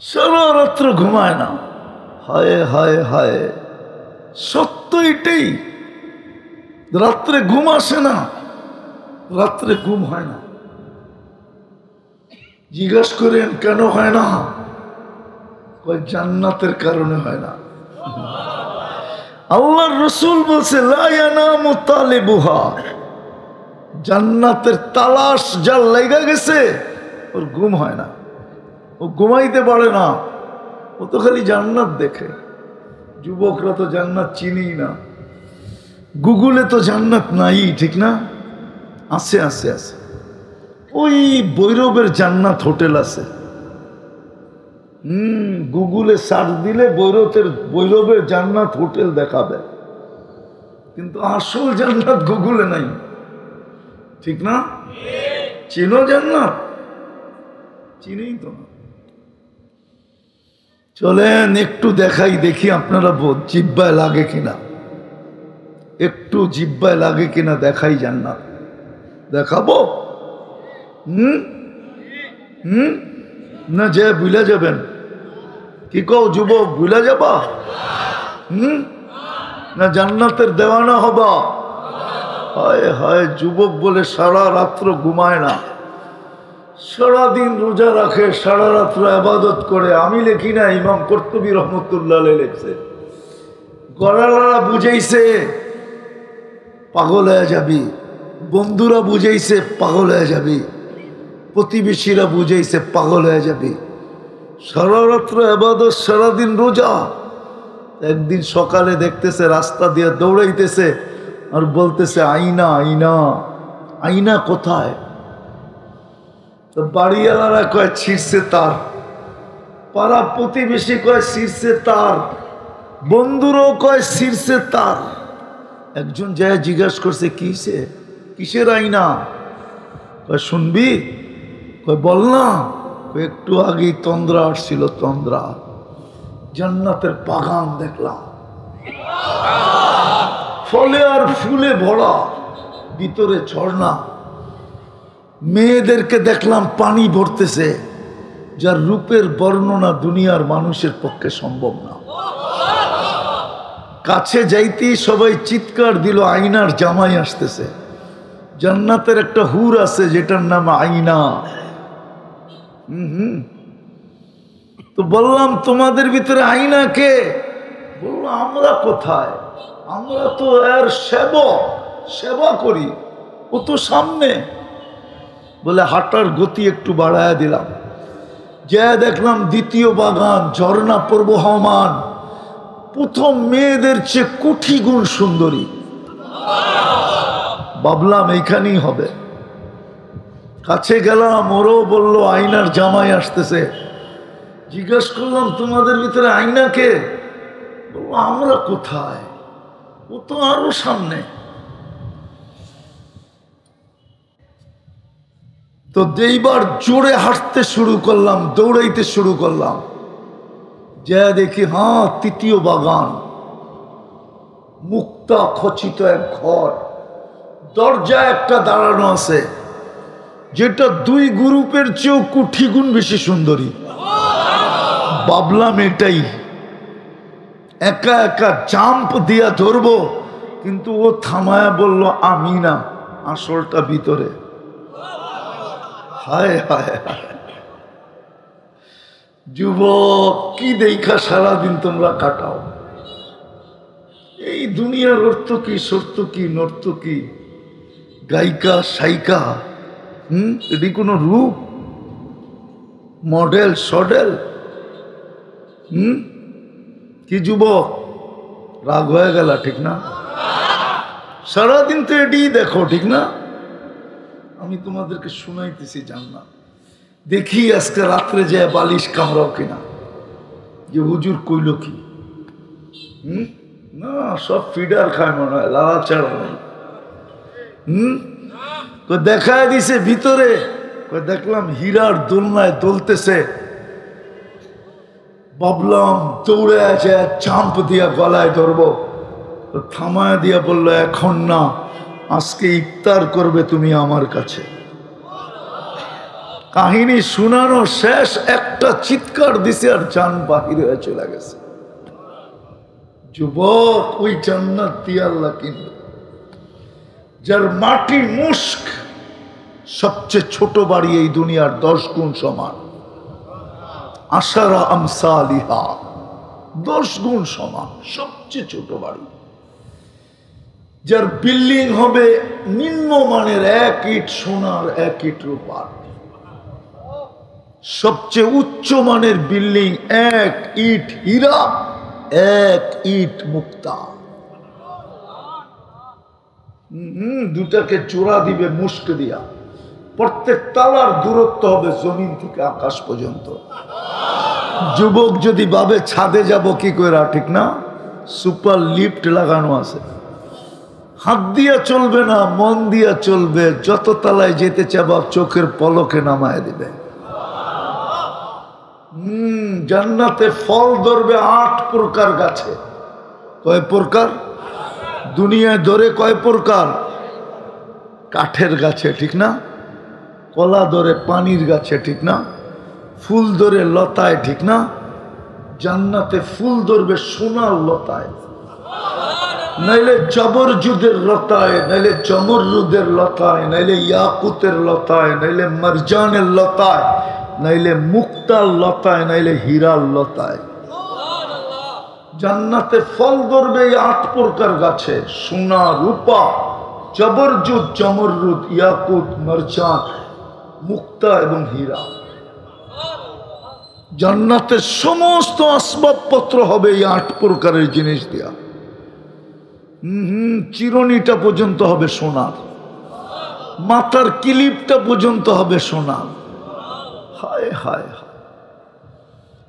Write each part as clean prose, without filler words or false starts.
সারা রাত্র ঘুমায় না। হায় হায় হায়, সত্য এটাই। রাত্রে ঘুম আসে না, রাত্রে ঘুম হয় না। জিজ্ঞাসা করেন কেন হয় না? কয় জান্নাতের কারণে হয় না। আল্লাহর রাসূল বলছে লা ইয়ানামু তালিবুহা, জান্নাতের তালাশ যার লেগে গেছে ওর ঘুম হয় না, ও ঘুমাইতে পারে না, ও তো খালি জান্নাত দেখে। যুবকরা তো জান্নাত চিনি না, গুগলে তো জান্নাত নাই, ঠিক না? আছে আছে আছে, ওই ভৈরবের জান্নাত হোটেল আছে। গুগলে সার্চ দিলে ভৈরবের জান্নাত হোটেল দেখাবে, কিন্তু আসল জান্নাত গুগলে নাই, ঠিক না? চিনো জান্নাত? চিনেই তো না। চলেন একটু দেখাই, দেখি আপনারা জিব্বায় লাগে কিনা, একটু জিব্বায় লাগে কিনা দেখাই জান্নাত। দেখাবো? না যে ভুলে যাবেন? কি কও যুবক, ভুলে যাবা? না জান্নাতের দেওয়ানা হবা? হায় হায়, যুবক বলে সারা রাত্র ঘুমায় না, সারাদিন রোজা রাখে, সারা রাত্র ইবাদত করে। আমি লিখি না, ইমাম কুরতুবী রহমতুল্লাহ আলাইহি লিখছে। গড়ালারা বুঝাইছে পাগল হয়ে যাবি, বন্ধুরা বুঝাইছে পাগল হয়ে যাবি, প্রতিবেশীরা বুঝাইছে পাগল হয়ে যাবি। সারা রাত্র ইবাদত, সারাদিন রোজা। একদিন সকালে দেখতেছে রাস্তা দিয়ে দৌড়াইতেছে আর বলতেছে আইনা আইনা, আইনা কোথায়? তো বাড়িওয়ালারা কয় ছিঁড়ছে তার, পাড়া প্রতিবেশী কয় ছিঁড়ছে তার, বন্ধুরাও কয় ছিঁড়ছে তার। একজন যায় জিজ্ঞাসা করছে কিসে, কিসের আইনা? কয় শুনবি? কয় বল না। একটু আগেই তন্দ্রা আসছিল, তন্দ্রা, জান্নাতের বাগান দেখলাম, ফলে আর ফুলে ভরা, ভিতরে ঝর্ণা, মেয়েদেরকে দেখলাম পানি ভরতেছে, যার রূপের বর্ণনা দুনিয়ার মানুষের পক্ষে সম্ভব না। কাছে যাইতেই সবাই চিৎকার দিল আইনার জামাই আসতেছে। জান্নাতের একটা হুর আছে যেটার নাম আইনা। তো বললাম তোমাদের ভিতরে আইনা কে? বললো আমরা কোথায়, আমরা তো এর সেবা করি, ও তো সামনে। বলে হাঁটার গতি একটু বাড়ায় দিলাম, যে দেখলাম দ্বিতীয় বাগান, ঝর্ণা প্রবহমান, প্রথম মেয়েদের চেয়ে কোটি গুণ সুন্দরী। ভাবলাম এইখানেই হবে। কাছে গেলাম, ওরও বললো আইনার জামাই আসতেছে। জিজ্ঞাসা করলাম তোমাদের ভিতরে আইনা কে? বললো আমরা কোথায়, ও তো আরো সামনে। তো এইবার জোরে হাঁটতে শুরু করলাম, দৌড়াইতে শুরু করলাম, যা দেখি তৃতীয় বাগান, মুক্তা খচিত এক ঘর, দরজা একটা দাঁড়ানো আছে, যেটা দুই গ্রুপের চেয়েও কোটি গুণ বেশি সুন্দরী। ভাবলাম এটাই, একা একা জাম্প দিয়া ধরবো, কিন্তু ও থামায়া বলল আমি না, আসলটা ভিতরে। হায় হায় হায়, যুবক কি দেখা সারাদিন তোমরা কাটাও? এই দুনিয়ার অর্থ কি, সত্য কি, নর্ত কি, গায়িকা সাইকা, এটি কোনো রূপ, মডেল সডেল? কি যুবক, রাগ হয়ে গেল, ঠিক না? সারাদিন তো এটি দেখো, ঠিক না? আমি তোমাদেরকে শুনাইতেছি জান্নাত। দেখি আজকে রাত্রে যায় বালিশ কামড়াও কিনা, যে হুজুর কইল কি। না, সব ফিডার খায় মনে হয়, লালা ছাড়া নেই। দেখায় দিছে ভিতরে, দেখলাম হীরার দোলনায় দোলতেছে। ভাবলাম দৌড়ে আছে, চাম্প দিয়া গলায় ধরবো, তো থামায় দিয়া বললো এখন না, আজকে ইফতার করবে তুমি আমার কাছে। কাহিনী শোনানো শেষ, একটা চিৎকার দিছে আর জান বাহির হয়ে চলে গেছে। যুবক, ওই জান্নাত দিয়ে আল্লাহ কিনবে যার মাটি মুস্ক, সবচেয়ে ছোট বাড়ি এই দুনিয়ার 10 গুণ সমান। আশারা আমসালিহা, 10 গুণ সমান, সবচেয়ে ছোট বাড়ি। যার বিল্ডিং হবে নিম্নমানের 1 ইট সোনার 1 ইট রূপার। সবচেয়ে উচ্চ মানের বিল্ডিং 1 ইট হীরা, 1 ইট মুক্তা। দুটাকে চূড়া দিবে মুস্ক দিয়া। প্রত্যেক তালার দূরত্ব হবে জমিন থেকে আকাশ পর্যন্ত। যুবক যদি ভাবে ছাদে যাব কি করে, ঠিক না? সুপার লিফট লাগানো আছে, হাত দিয়া চলবে না, মন দিয়া চলবে। যত তলায় যেতে চাবা চোখের পলকে নামায় দিবে। জান্নাতে ফল ধরবে 8 প্রকার গাছে। কয় প্রকার? দুনিয়ায় ধরে কয় প্রকার? কাঠের গাছে, ঠিক না? কলা ধরে পানির গাছে, ঠিক না? ফুল ধরে লতায়, ঠিক না? জান্নাতে ফুল ধরবে সোনার লতায়, নাইলে জবরজুদের লতায়, নাইলে জমরুদের লতায়, নাইলে ইয়াকুতের লতায়, নাইলে মারজানের লতায়, নাইলে মুক্তার লতায়, নাইলে হীরার লতায়। জান্নাতে ফল ধরবে 8 প্রকার গাছে, সোনা, রূপা, জবরজুদ, জমরুদ, ইয়াকুত, মারজান, মুক্তা এবং হীরা। জান্নাতের সমস্ত আসবাবপত্র হবে এই 8 প্রকারের জিনিস দিয়া। চিরুনিটা পর্যন্ত হবে সোনার, মাথার কিলিপটা পর্যন্ত হবে সোনার। হায় হায় হায়,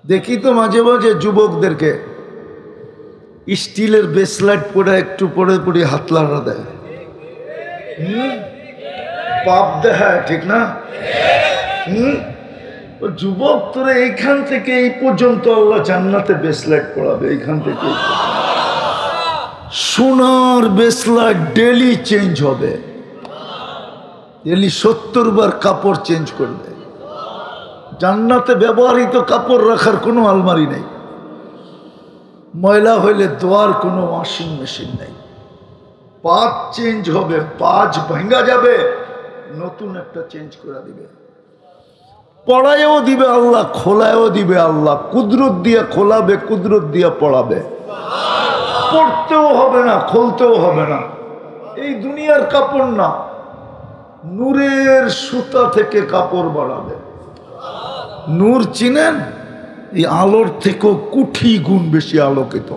দেখি তো মাঝে মাঝে যুবকদেরকে স্টিলের ব্রেসলেট পরে একটু পরে পরে হাত লাড়া দেয়, পাপ দেখায়, ঠিক না? যুবক, তোরে এইখান থেকে এই পর্যন্ত আল্লাহ জান্নাতে ব্রেসলেট পড়াবে। এইখান থেকে সোনার ব্রেসলেট ডেলি চেঞ্জ হবে, ডেলি 70 বার কাপড় চেঞ্জ করবে। জান্নাতে ব্যবহৃত কাপড় রাখার কোনো আলমারি নেই, ময়লা হইলে ধোয়ার কোনো ওয়াশিং মেশিন নেই। পাঁচ চেঞ্জ হবে, পাঁচ ভাঙ্গা যাবে, নতুন একটা চেঞ্জ করে দিবে। পড়ায়ও দিবে আল্লাহ, খোলায়ও দিবে আল্লাহ। কুদরত দিয়ে খোলাবে, কুদরত দিয়ে পড়াবে। পড়তেও হবে না, খুলতেও হবে না। এই দুনিয়ার কাপড় না, নূরের সুতা থেকে কাপড় বাড়াবে। নূর চিনেন? এই আলোর থেকেও কোটি গুণ বেশি আলোকিত।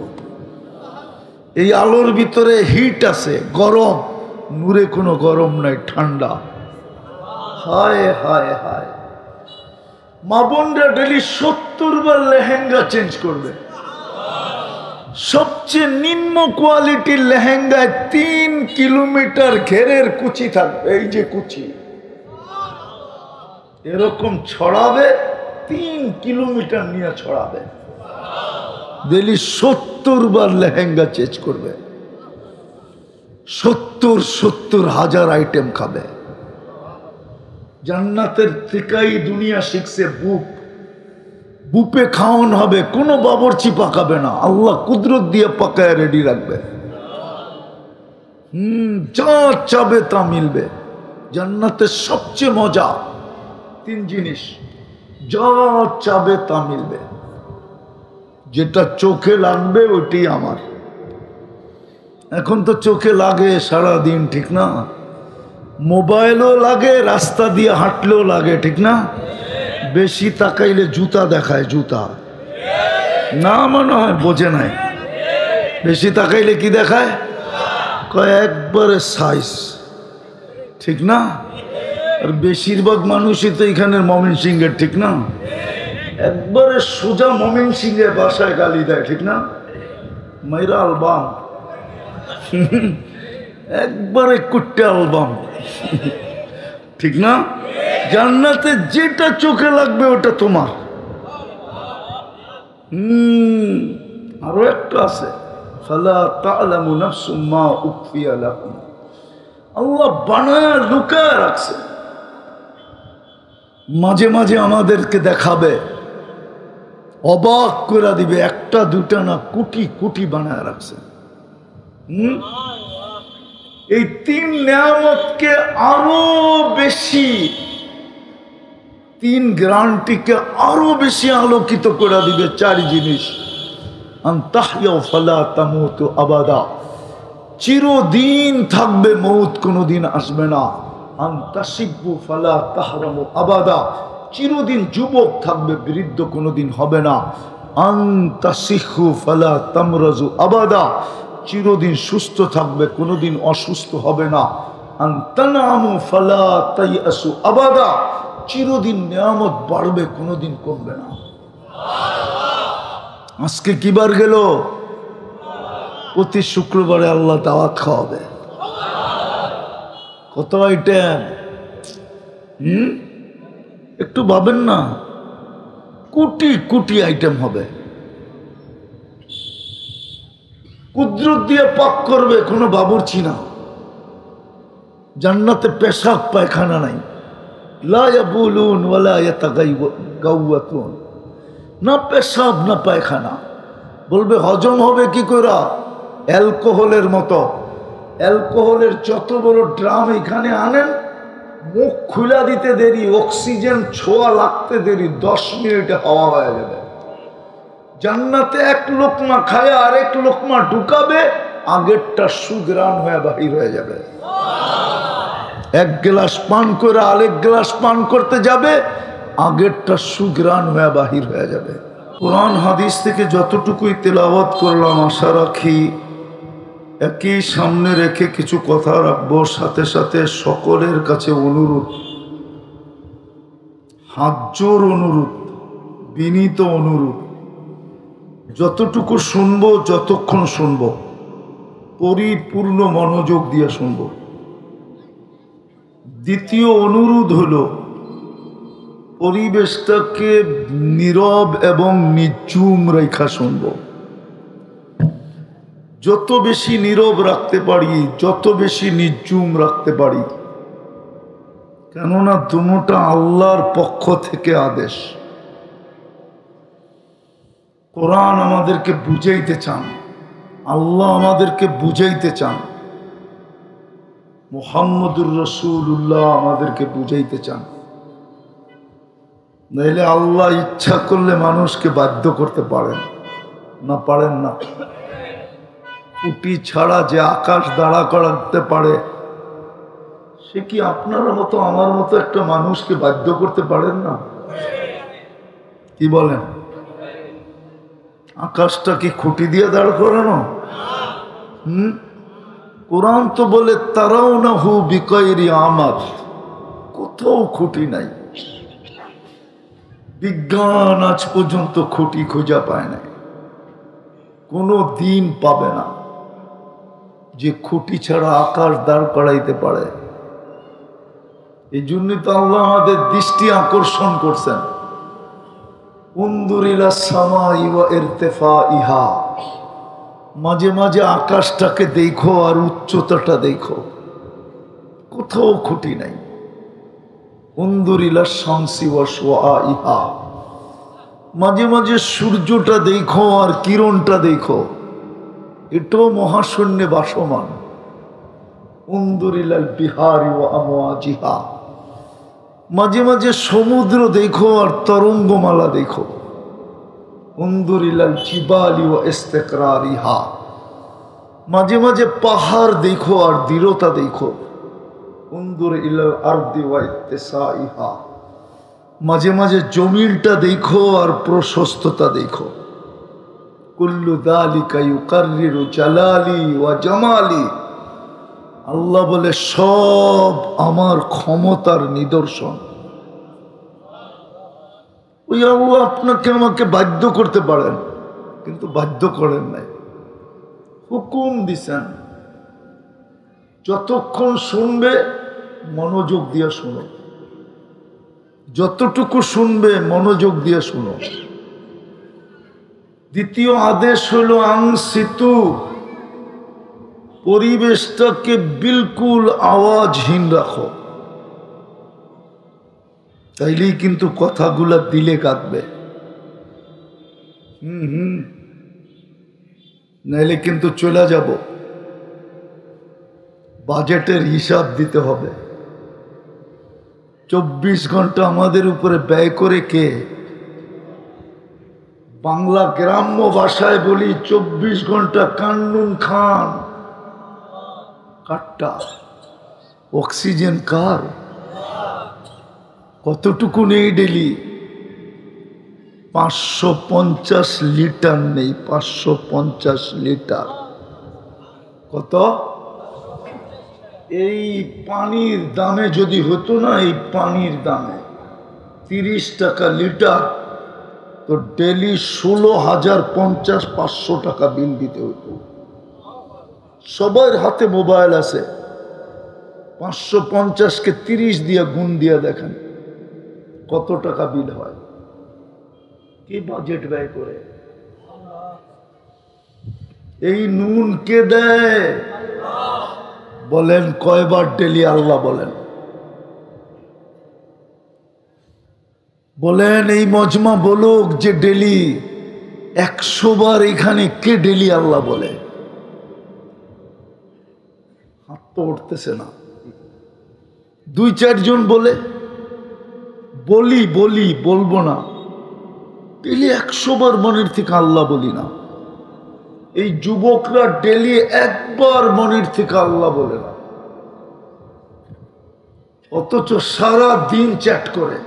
এই আলোর ভিতরে হিট আছে, গরম। নূরে কোনো গরম নাই, ঠান্ডা। হায় হায় হায়, মা বোনরা ডেলি 70 বার লেহেঙ্গা চেঞ্জ করবে। সবচেয়ে নিম্ন কোয়ালিটির লেহেঙ্গায় 3 কিলোমিটার ঘেরের কুচি থাকবে। এই যে কুচি এরকম ছড়াবে, 3 কিলোমিটার নিয়ে ছড়াবে। ডেলি 70 বার লেহেঙ্গা চেঞ্জ করবে। 70 হাজার আইটেম খাবে। জান্নাতের থেকেই দুনিয়া শিখছে বুপ। বুপে খাওয়ান হবে, কোনো বাবরচি পাকাবে না, আল্লাহ কুদরত দিয়ে পাকায় রেডি রাখবে। যা চাবে তা মিলবে। জান্নাতের সবচেয়ে মজা 3 জিনিস, যা চাবে তা মিলবে। যেটা চোখে লাগবে ওইটাই আমার। এখন তো চোখে লাগে সারাদিন, ঠিক না? মোবাইলও লাগে, রাস্তা দিয়ে হাঁটলেও লাগে, ঠিক না? বেশি তাকাইলে জুতা দেখায়, জুতা না, মনে হয় বোঝে নাই। বেশি তাকাইলে কি দেখায়? কয় একবারে সাইজ, ঠিক না? আর বেশিরভাগ মানুষই তো এখানের ময়মনসিংহের, ঠিক না? একবারে সোজা ময়মনসিংহে বাসায় গালি দেয়, ঠিক না? মাইরা আলবাম, একবারে কুট্টে আলবাম, ঠিক না? জান্নাতে যেটা চোখে লাগবে ওটা তোমার। আরো একটা আছে, ফালা তা'লামু নাফসুম মা উখফিয়া লাকুম। আল্লাহ বানায় লুকায় রাখছে। মাঝে মাঝে আমাদেরকে দেখাবে, অবাক করে দিবে, একটা দুটা না কোটি কোটি বানায় রাখছে। এই তিন নিয়ামতকে আরো বেশি, তিন গ্যারান্টিকে আরো বেশি আলোকিত করে দিবে চার জিনিস। আনতাহইয়া ফালা তামুতু আবাদা, চিরদিন থাকবে, মৌত কোনোদিন আসবে না। আনতাশিব্বু ফালা তাহরামু আবাদা, চিরদিন যুবক থাকবে, বৃদ্ধ কোনোদিন হবে না। আনতাসিহু ফালা তামরাজু আবাদা, চিরদিন সুস্থ থাকবে, কোনোদিন অসুস্থ হবে না। আনতানামু ফালা তাইয়াসু আবাদা, চিরদিন নিয়ামত বাড়বে, কোনোদিন কমবে না। আজকে কি বার গেল? প্রতি শুক্রবারে আল্লাহ দাওয়াত খাওয়াবে। কত আইটেম! একটু ভাবেন না, কোটি কোটি আইটেম হবে। কুদরত দিয়ে পাক করবে, কোনো বাবুর্চি না। জান্নাতে পেশাব পায়খানা নাই, লা ইয়াবুলুন ওয়ালা ইয়াতাগাওয়াতুন, না পেশাব না পায়খানা। বলবে হজম হবে কি করে? অ্যালকোহলের মতো, অ্যালকোহলের যত বড় ড্রাম এখানে আনেন, মুখ খুলা দিতে দেরি, অক্সিজেন ছোঁয়া লাগতে দেরি, 10 মিনিটে হাওয়া হয়ে যাবে। জান্নাতে এক লোকমা খায় আরেক লোকমা ঢুকাবে, আগেরটা সুগ্রাণ হয়ে বাহির হয়ে যাবে। এক গ্লাস পান করে আরেক গ্লাস পান করতে যাবে, আগেরটা সুগ্রাণ হয়ে বাহির হয়ে যাবে। কোরআন হাদিস থেকে যতটুকুই তেলাওয়াত করলাম, আশা রাখি একই সামনে রেখে কিছু কথা রাখবো। সাথে সাথে সকলের কাছে অনুরোধ, হাত জোর অনুরোধ, বিনীত অনুরোধ, যতটুকু শুনবো, যতক্ষণ শুনবো, পরিপূর্ণ মনোযোগ দিয়ে শুনবো। দ্বিতীয় অনুরোধ হলো, পরিবেশটাকে নীরব এবং নিঝুম রেখা শুনবো। যত বেশি নীরব রাখতে পারি, যত বেশি নিঝুম রাখতে পারি, কেননা দুটোটা আল্লাহর পক্ষ থেকে আদেশ। কোরআন আমাদেরকে বুঝাইতে চান, আল্লাহ আমাদেরকে বুঝাইতে চান, মুহাম্মদুর রাসূলুল্লাহ আমাদেরকে বুঝাইতে চান। নাইলে আল্লাহ ইচ্ছা করলে মানুষকে বাধ্য করতে পারেন না? পারেন না? খুঁটি ছাড়া যে আকাশ দাঁড়া করাতে পারে, সে কি আপনার মতো আমার মতো একটা মানুষকে বাধ্য করতে পারেন না? কি বলেন? আকাশটা কি খুঁটি দিয়ে দাঁড় করানো? কোরআন তো বলে তারাউনাহু বিগাইরি আমাদ, কোথাও খুঁটি নাই। বিজ্ঞান আজ পর্যন্ত খুঁটি খোঁজা পায় না, কোনো দিন পাবে না যে খুঁটি ছাড়া আকাশ দাঁড় করাইতে পারে। এই জন্যই তো আল্লাহ আমাদের দৃষ্টি আকর্ষণ করছেন। উনজুর ইলা সামাই ওয়া ইরতিফাইহা, মাঝে মাঝে আকাশটাকে দেখো আর উচ্চতাটা দেখো, কোথাও খুঁটি নাই। উনজুর ইলা শামসি ওয়া শুআইহা, মাঝে মাঝে সূর্যটা দেখো আর কিরণটা দেখো, এটাও মহাশূন্যে বাসমান। উনজুর ইলাল বিহারি ওয়া আমওয়াজিহা, মাঝে মাঝে সমুদ্র দেখো আর তরঙ্গমালা দেখো। উনজুর ইলাল জিবালি ওয়া ইস্তিকরারিহা, মাঝে মাঝে পাহাড় দেখো আর দৃঢ়তা দেখো। উনজুর ইলাল আরদি ওয়া ইত্তিসাইহা, মাঝে মাঝে জমিনটা দেখো আর প্রশস্ততা দেখো। কুল্লু যালিকা ইউকাররিরু জালালি ওয়া জামালি, আল্লাহ বলে সব আমার ক্ষমতার নিদর্শন। ওই আল্লাহ আপনাকে আমাকে বাধ্য করতে পারেন, কিন্তু বাধ্য করেন নাই, হুকুম দিছেন। যতক্ষণ শুনবে মনোযোগ দিয়ে শুনো, যতটুকু শুনবে মনোযোগ দিয়ে শুনো। দ্বিতীয় আদেশ হলো আনসিতু, পরিবেশটাকে বিলকুল আওয়াজহীন রাখো। তাইলেই কিন্তু কথাগুলা দিলে কাঁদবে। নাইলে কিন্তু চলে যাব। বাজেটের হিসাব দিতে হবে। 24 ঘন্টা আমাদের উপরে ব্যয় করে কে? বাংলা গ্রাম্য ভাষায় বলি 24 ঘন্টা কান্নুন খান। কাটটা অক্সিজেন কার? কতটুকু নেই ডেলি? 550 লিটার নেই। 550 লিটার। কত? এই পানির দামে যদি হতো না, এই পানির দামে 30 টাকা লিটার, তো ডেলি 16,050-500 টাকা বিল দিতে হতো। সবার হাতে মোবাইল আছে। 550-কে 30 দিয়ে গুণ দিয়ে দেখেন কত টাকা বিল হয়। কি বাজেট ব্যয় করে? এই নুন কে দেয়? বলেন কয়বার ডেলি আল্লাহ বলেন? বলেন এই মজমা বলুক যে ডেলি 100 বার এখানে কে ডেলি আল্লাহ বলে? হাত তো উঠতেছে না। 2-4 জন বলে। বলবো না। ডেলি 100 বার মনের থেকে আল্লাহ বলি না। এই যুবকরা ডেলি একবার মনের থেকে আল্লাহ বলে না, অথচ সারা দিন চ্যাট করে।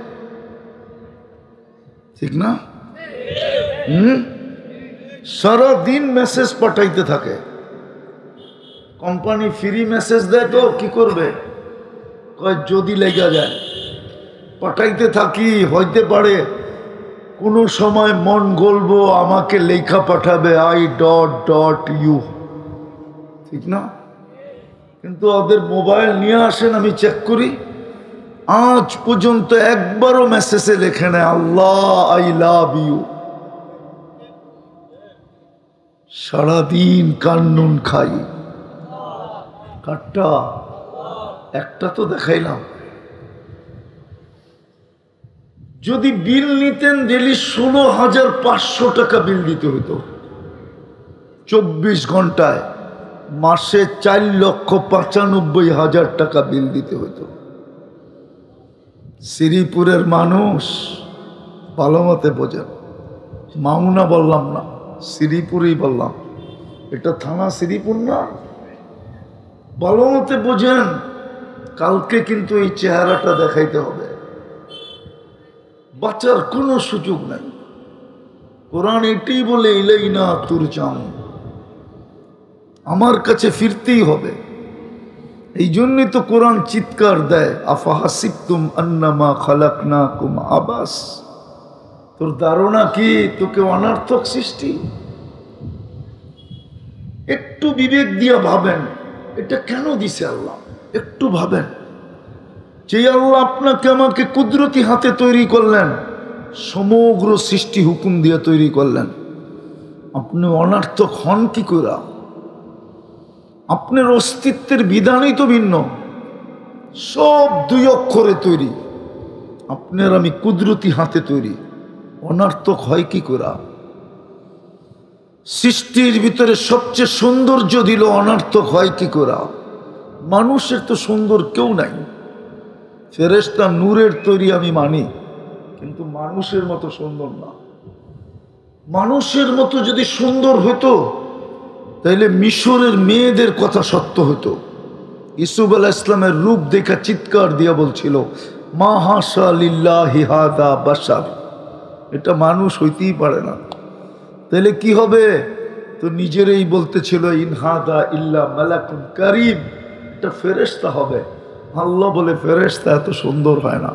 ঠিক না? সারা দিন মেসেজ পাঠাইতে থাকে। কোম্পানি ফ্রি মেসেজ দেয় তো কি করবে? কয় যদি লেগে যায়। পাঠাইতে থাকি। হইতে পারে কোনো সময় মন গলবো আমাকে লেখা পাঠাবে I.U। ঠিক না? কিন্তু ওদের মোবাইল নিয়ে আসেন, আমি চেক করি, আজ পর্যন্ত একবারও মেসেজে লেখে নেয় আল্লাহ আই লাভ ইউ। সারাদিন কান্নুন খাই। কাটটা একটা তো দেখাইলাম। যদি বিল নিতেন ডেলি 16,500 টাকা বিল দিতে হতো 24 ঘন্টায়। মাসে 4,95,000 টাকা বিল দিতে হতো। শ্রীপুরের মানুষ ভালো মতে বোঝেন। মামুনা বললাম না, শ্রীপুরেই বললাম। এটা থানা শ্রীপুর না। ভালো মতে বোঝেন। কালকে কিন্তু এই চেহারাটা দেখাইতে হবে। বাঁচার কোনো সুযোগ নাই। কোরআন এটাই বলে ইলাইনা তুরজাউন, আমার কাছে ফিরতেই হবে। এই জন্যই তো কোরআন চিৎকার দেয় আফাহাসিবতুম আন্নামা খালাকনাকুম আবাস। তোর ধারণা কি তোকে অনর্থক সৃষ্টি? একটু বিবেক দিয়ে ভাবেন এটা কেন দিছে আল্লাহ। একটু ভাবেন যে আল্লাহ আপনাকে আমাকে কুদরতি হাতে তৈরি করলেন, সমগ্র সৃষ্টি হুকুম দিয়ে তৈরি করলেন, আপনি অনর্থক হন কি করে? আপনার অস্তিত্বের বিধানই তো ভিন্ন। সব 2 অক্ষরে তৈরি। আপনার আমি কুদরতি হাতে তৈরি, অনর্থক হয় কি করে? সৃষ্টির ভিতরে সবচেয়ে সৌন্দর্য দিল, অনর্থক হয় কি করে? মানুষের তো সুন্দর কেউ নাই। ফেরেশতা নূরের তৈরি আমি মানি, কিন্তু মানুষের মতো সুন্দর না। মানুষের মতো যদি সুন্দর হতো তাইলে মিশরের মেয়েদের কথা সত্য হতো। ইউসুফ আলাইহিস সালামের রূপ দেখা চিৎকার দিয়া বলছিল মা হাসা লিল্লাহি হাদা বাশার, এটা মানুষ হইতেই পারে না। তাহলে কি হবে? তো নিজেরই বলতেছিল ইন হাদা ইল্লা মালাকুন কারীম, এটা ফেরেশতা হবে। আল্লাহ বলে ফেরেশতা এত সুন্দর হয় না।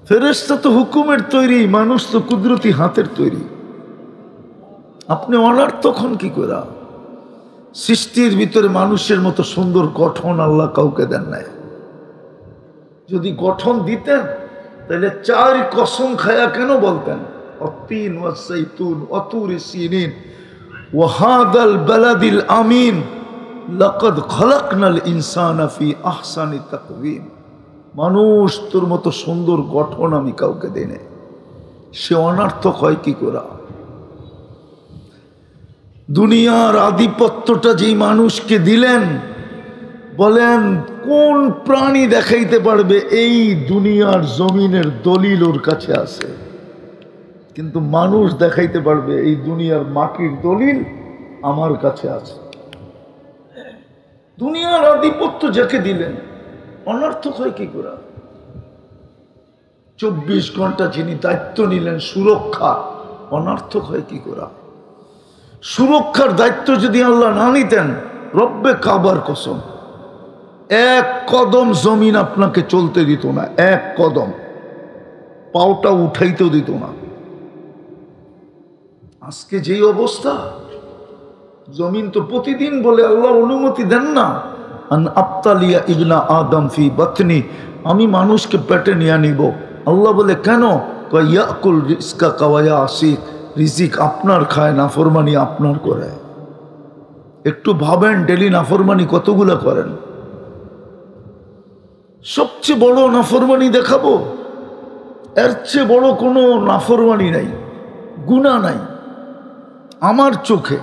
ফেরেশতা তো হুকুমের তৈরি, মানুষ তো কুদরতি হাতের তৈরি। আপনি অনর্থক হন কি করে? সৃষ্টির ভিতরে মানুষের মতো সুন্দর গঠন আল্লাহ কাউকে দেন নাই। যদি গঠন দিতেন তাহলে 4 কসম খায়া কেন বলতেন অত্তিন ওয়াসাইতুন ওয়াতুরি সিনিন ওয়া হাদাল বালাদিল আমিন লাকাদ খালাকনাল ইনসানা ফি আহসানি তাকওয়িম। মানুষ তোর মতো সুন্দর গঠন আমি কাউকে দেই নাই। সে অনার্থক হয় কি করা? দুনিয়ার আধিপত্যটা যেই মানুষকে দিলেন, বলেন কোন প্রাণী দেখাইতে পারবে এই দুনিয়ার জমিনের দলিল ওর কাছে আছে? কিন্তু মানুষ দেখাইতে পারবে এই দুনিয়ার মাটির দলিল আমার কাছে আছে। দুনিয়ার আধিপত্য যাকে দিলেন অনর্থক হয় কি করে? 24 ঘন্টা যিনি দায়িত্ব নিলেন সুরক্ষা, অনর্থক হয় কি করে? সুরক্ষার দায়িত্ব যদি আল্লাহ না নিতেন, রব্বে কাবার কসম, এক কদম জমিন আপনাকে চলতে দিত না, এক কদম পাওটা উঠাইতেও দিত না। আজকে যেই অবস্থা, জমিন তো প্রতিদিন বলে আল্লাহ অনুমতি দেন না, আন আবতালিয়া ইবনা আদম ফি বাতনি, আমি মানুষকে পেটে নিয়ে নিব। আল্লাহ বলে কেন? ইয়াকুল রিজকা কাওয়া আসিক, রিজিক আপনার খায়, নাফরমানি আপনার করে। একটু ভাবেন, ডেলি নাফরমানি কতগুলো করেন? সবচেয়ে বড় নাফরমানি দেখাবো, এর চেয়ে বড় কোনো নাফরমানি নাই, গুনাহ নাই আমার চোখে।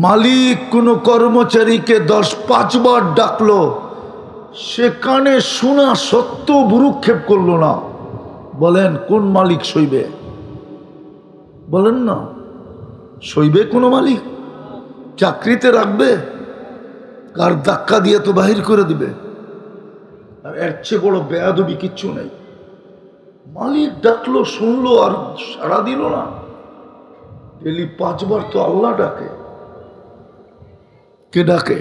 মালিক কোনো কর্মচারীকে 10-5 বার ডাকলো, সেখানে শোনা সত্ত্বেও ভ্রুক্ষেপ করলো না। বলেন কোন মালিক সইবে? বলেন না, সইবে কোনো মালিক? চাকরিতে রাখবে? কার ধাক্কা দিয়ে তো বাহির করে দিবে। আর এর চেয়ে বড় বেয়াদবি কিচ্ছু নেই। মালিক ডাকলো, শুনলো আর সাড়া দিল না। ডেলি 5 বার তো আল্লাহ ডাকে। কে ডাকে?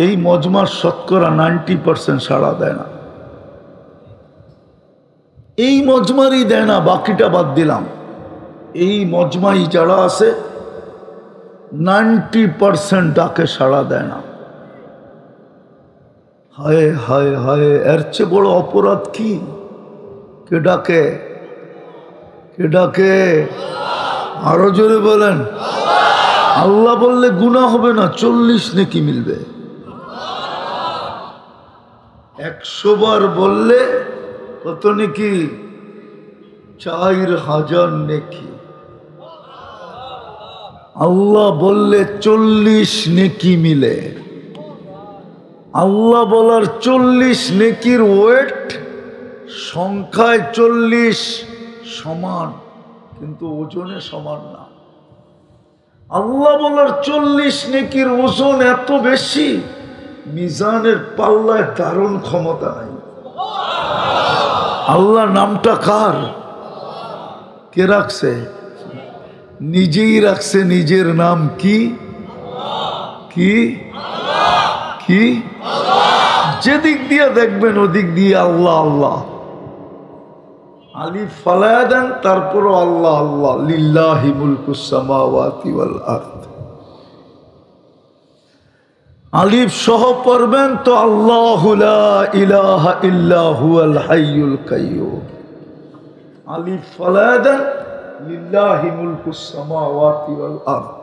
এই মজমার শতকরা 90% সাড়া দেয় না। এই মজমারই দেয় না, বাকিটা বাদ দিলাম। এই মজমাই যারা আছে 90% ডাকে, সাড়া দেয় না। হায় হায় হায়, এর চেয়ে বড় অপরাধ কি? কে ডাকে? কে ডাকে? আরো জোরে বলেন। আল্লাহ বললে গুনাহ হবে না, 40 নেকি মিলবে। 100 বার বললে কত নেকি? 4000 নেকি। আল্লাহ বললে 40 নেকি মিলে। আল্লাহ বলার 40 নেকির ওয়েট, সংখ্যায় 40 সমান, কিন্তু ওজনে সমান না। আল্লাহ বলার 40 নেকির ওজন এত বেশি, মিজানের পাল্লায় ধারণ ক্ষমতা নাই। আল্লাহ নামটা কার? কে রাখছে? নিজেই রাখছে নিজের নাম। কি কি কি? যেদিক দিয়ে দেখবেন ওদিক দিয়ে আল্লাহ আল্লাহ। আলিফ ফালায়া দেন, তারপরও আল্লাহ আল্লাহ। লিল্লাহি মুলকুস সামাওয়াতি ওয়াল আরদ। আলিফ সহ পড়বেন তো আল্লাহু লা ইলাহা ইল্লা হুয়াল হাইয়ুল কাইয়্যুম। আলিফ ফালায়া দেন, লিল্লাহি মুলকুস সামাওয়াতি ওয়াল আরদ।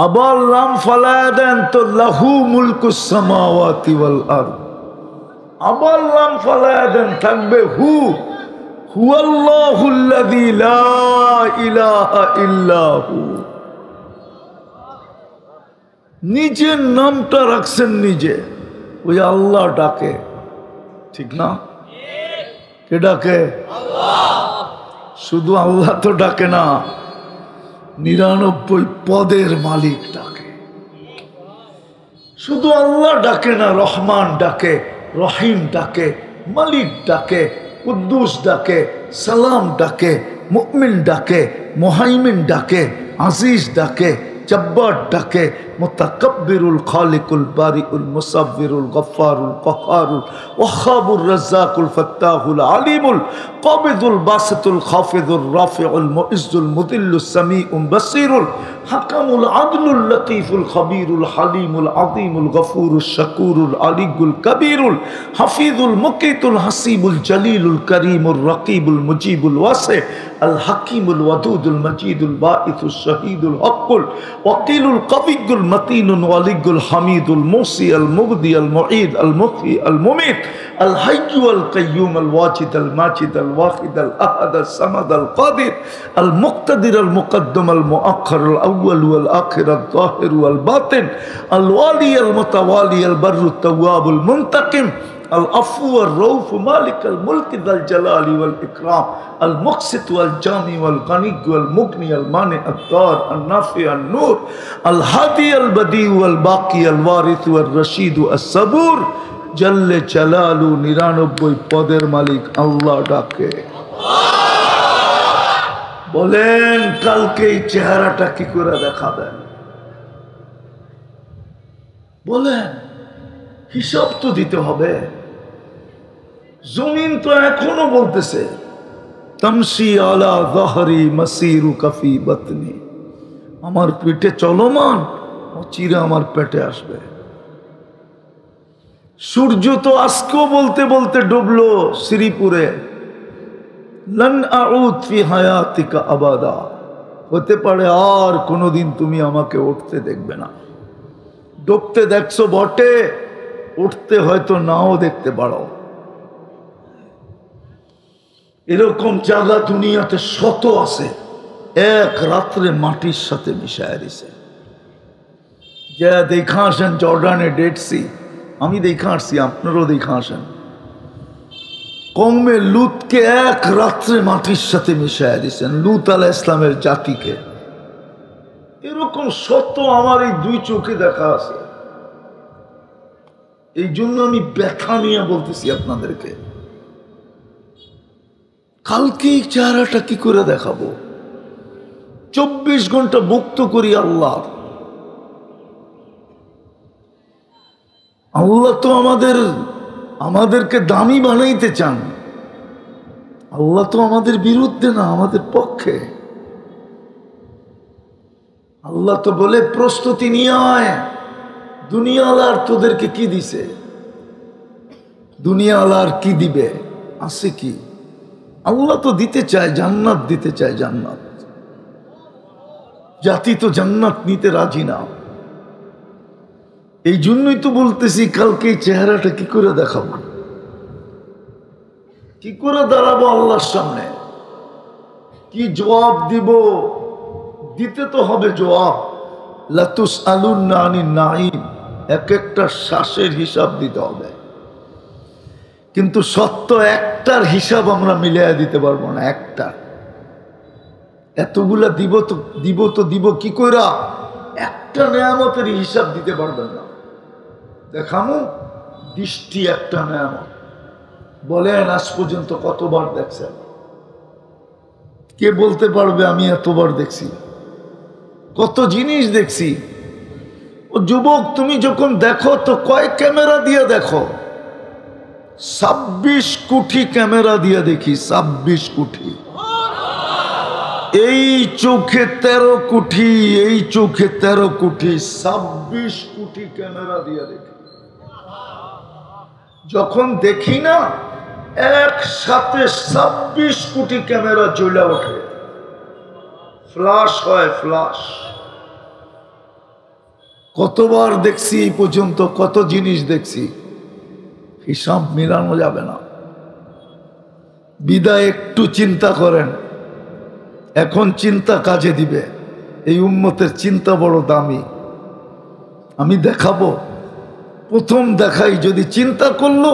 আবার লাম ফালায়া দেন তো লাহু মুলকুস সামাওয়াতি ওয়াল আরদ। আবার লাম ফালায়া দেন, থাকবে হু, হুয়াল্লাহুল্লাযী লা ইলাহা ইল্লা হু। নিজের নামটা রাখছেন নিজে, ওই আল্লাহ ডাকে, ঠিক না? কে ডাকে? শুধু আল্লাহ তো ডাকে না, 99 পদের মালিক ডাকে। শুধু আল্লাহ ডাকে না, রহমান ডাকে, রহিম ডাকে, মালিক ডাকে, কুদ্দুস ডাকে, সালাম ডাকে, মুমিন ডাকে, মুহাইমিন ডাকে, আজিজ ডাকে, জব্বার ডাকে, মুতাকাব্বিরুল খালিকুল বারিউল মুসাব্বিরুল গফফারুল কহ্হারুল ওয়াহ্হাবুর রাজ্জাকুল ফাত্তাহুল আলিমুল কাবিদুল বাসিতুল খাফিদুর রাফিউল মুইজ্জুল মুদিল্লুস সামিউল বাসিরুল হাকামুল আদলুল লতীফুল খবীরুল হালিমুল আযীমুল গফুরুশ শাকুরুল আলিয়ুল কবীরুল হাফিজুল মুকিতুল হাসিবুল জলিলুল করিমুর রকিবুল মুজিবুল ওয়াসি আল হাকিমুল ওয়াদুদুল মজিদুল বাঈসুশ শহীদুল হকুল ওয়াকিলুল কবিয়ুল المتين الولي الحميد الموصي المبدي المعيد المحيي المميت الحي والقيوم الواجد الماجد الواحد الأحد الصمد القادر المقتدر المقدم المؤخر الأول والآخر الظاهر والباطن الوالي المتوالي البر التواب المنتقم العفو والرؤوف مالك الملك ذا الجلال والإكرام المقسط والجامع والغني والمغني المانع الضار النافع النور الهادي البديع والباقي الوارث والرشيد الصبور جل جلاله 99 পদের মালিক আল্লাহ ডাকে বলেন কালকে এই চেহারাটা কি করে দেখাবেন বলেন হিসাব তো দিতে হবে জমিন তো এখনো বলতেছে তামশি আলা যাহরি মাসিরু কাফি বাতনি আমার পেটে চলমান চিরা আমার পেটে আসবে সূর্য তো আজকেও বলতে বলতে ডুবলো শ্রীপুরে লান আউদ ফি হায়াতিকা আবাদা হতে পারে আর কোনোদিন তুমি আমাকে উঠতে দেখবে না ডুবতে দেখছো বটে উঠতে হয়তো নাও দেখতে পারো এরকম জায়গা দুনিয়াতে শত আছে এক রাত্রে মাটির সাথে মিশায় দিছে যা দেখা আসেন জর্ডানে ডেড সি আমি দেখা আসছি আপনারও দেখা আসেন কমে লুতকে এক রাত্রে মাটির সাথে মিশায় দিছেন লুত আলাইহিস ইসলামের জাতিকে এরকম শত আমার এই দুই চোখে দেখা আছে এই জন্য আমি ব্যথা নিয়ে বলতেছি আপনাদেরকে কালকে এই চেহারাটা কি করে দেখাবো 24 ঘন্টা মুক্ত করি আল্লাহ আল্লাহ তো আমাদেরকে দামি বানাইতে চান আল্লাহ তো আমাদের বিরুদ্ধে না আমাদের পক্ষে আল্লাহ তো বলে প্রস্তুতি নিয়ে আয় দুনিয়ালার তোদেরকে কি দিছে দুনিয়ালার কি দিবে আছে কি আল্লাহ তো দিতে চায় জান্নাত দিতে চায় জান্নাত জাতি তো জান্নাত নিতে রাজি না এই জন্যই তো বলতেছি কালকে এই চেহারাটা কি করে দেখাবো কি করে দাঁড়াবো আল্লাহর সামনে কি জবাব দিব দিতে তো হবে জবাব লাতুসআলুন্না আনিন নাঈম এক একটা শ্বাসের হিসাব দিতে হবে কিন্তু সত্য একটার হিসাব আমরা মিলিয়ে দিতে পারবো না একটা এতগুলা দিব কি কইরা একটা নেয়ামতের হিসাব দিতে পারবেন না দেখামু দৃষ্টি একটা নেয়ামত বলেন আজ পর্যন্ত কতবার দেখছেন কে বলতে পারবে আমি এতবার দেখছি কত জিনিস দেখছি ও যুবক তুমি যখন দেখো তো কয় ক্যামেরা দিয়ে দেখো 26 কোটি ক্যামেরা দিয়ে দেখি 26 কোটি এই চোখে 13 কোটি এই চোখে 13 কোটি 26 কোটি ক্যামেরা দিয়ে দেখি যখন দেখি না একসাথে 26 কোটি ক্যামেরা জ্বলে ওঠে ফ্লাশ হয় ফ্লাশ কতবার দেখছি এই পর্যন্ত কত জিনিস দেখছি হিসাব মিলানো যাবে না বিদায় একটু চিন্তা করেন এখন চিন্তা কাজে দিবে এই উম্মতের চিন্তা বড় দামি আমি দেখাবো প্রথম দেখাই যদি চিন্তা করলো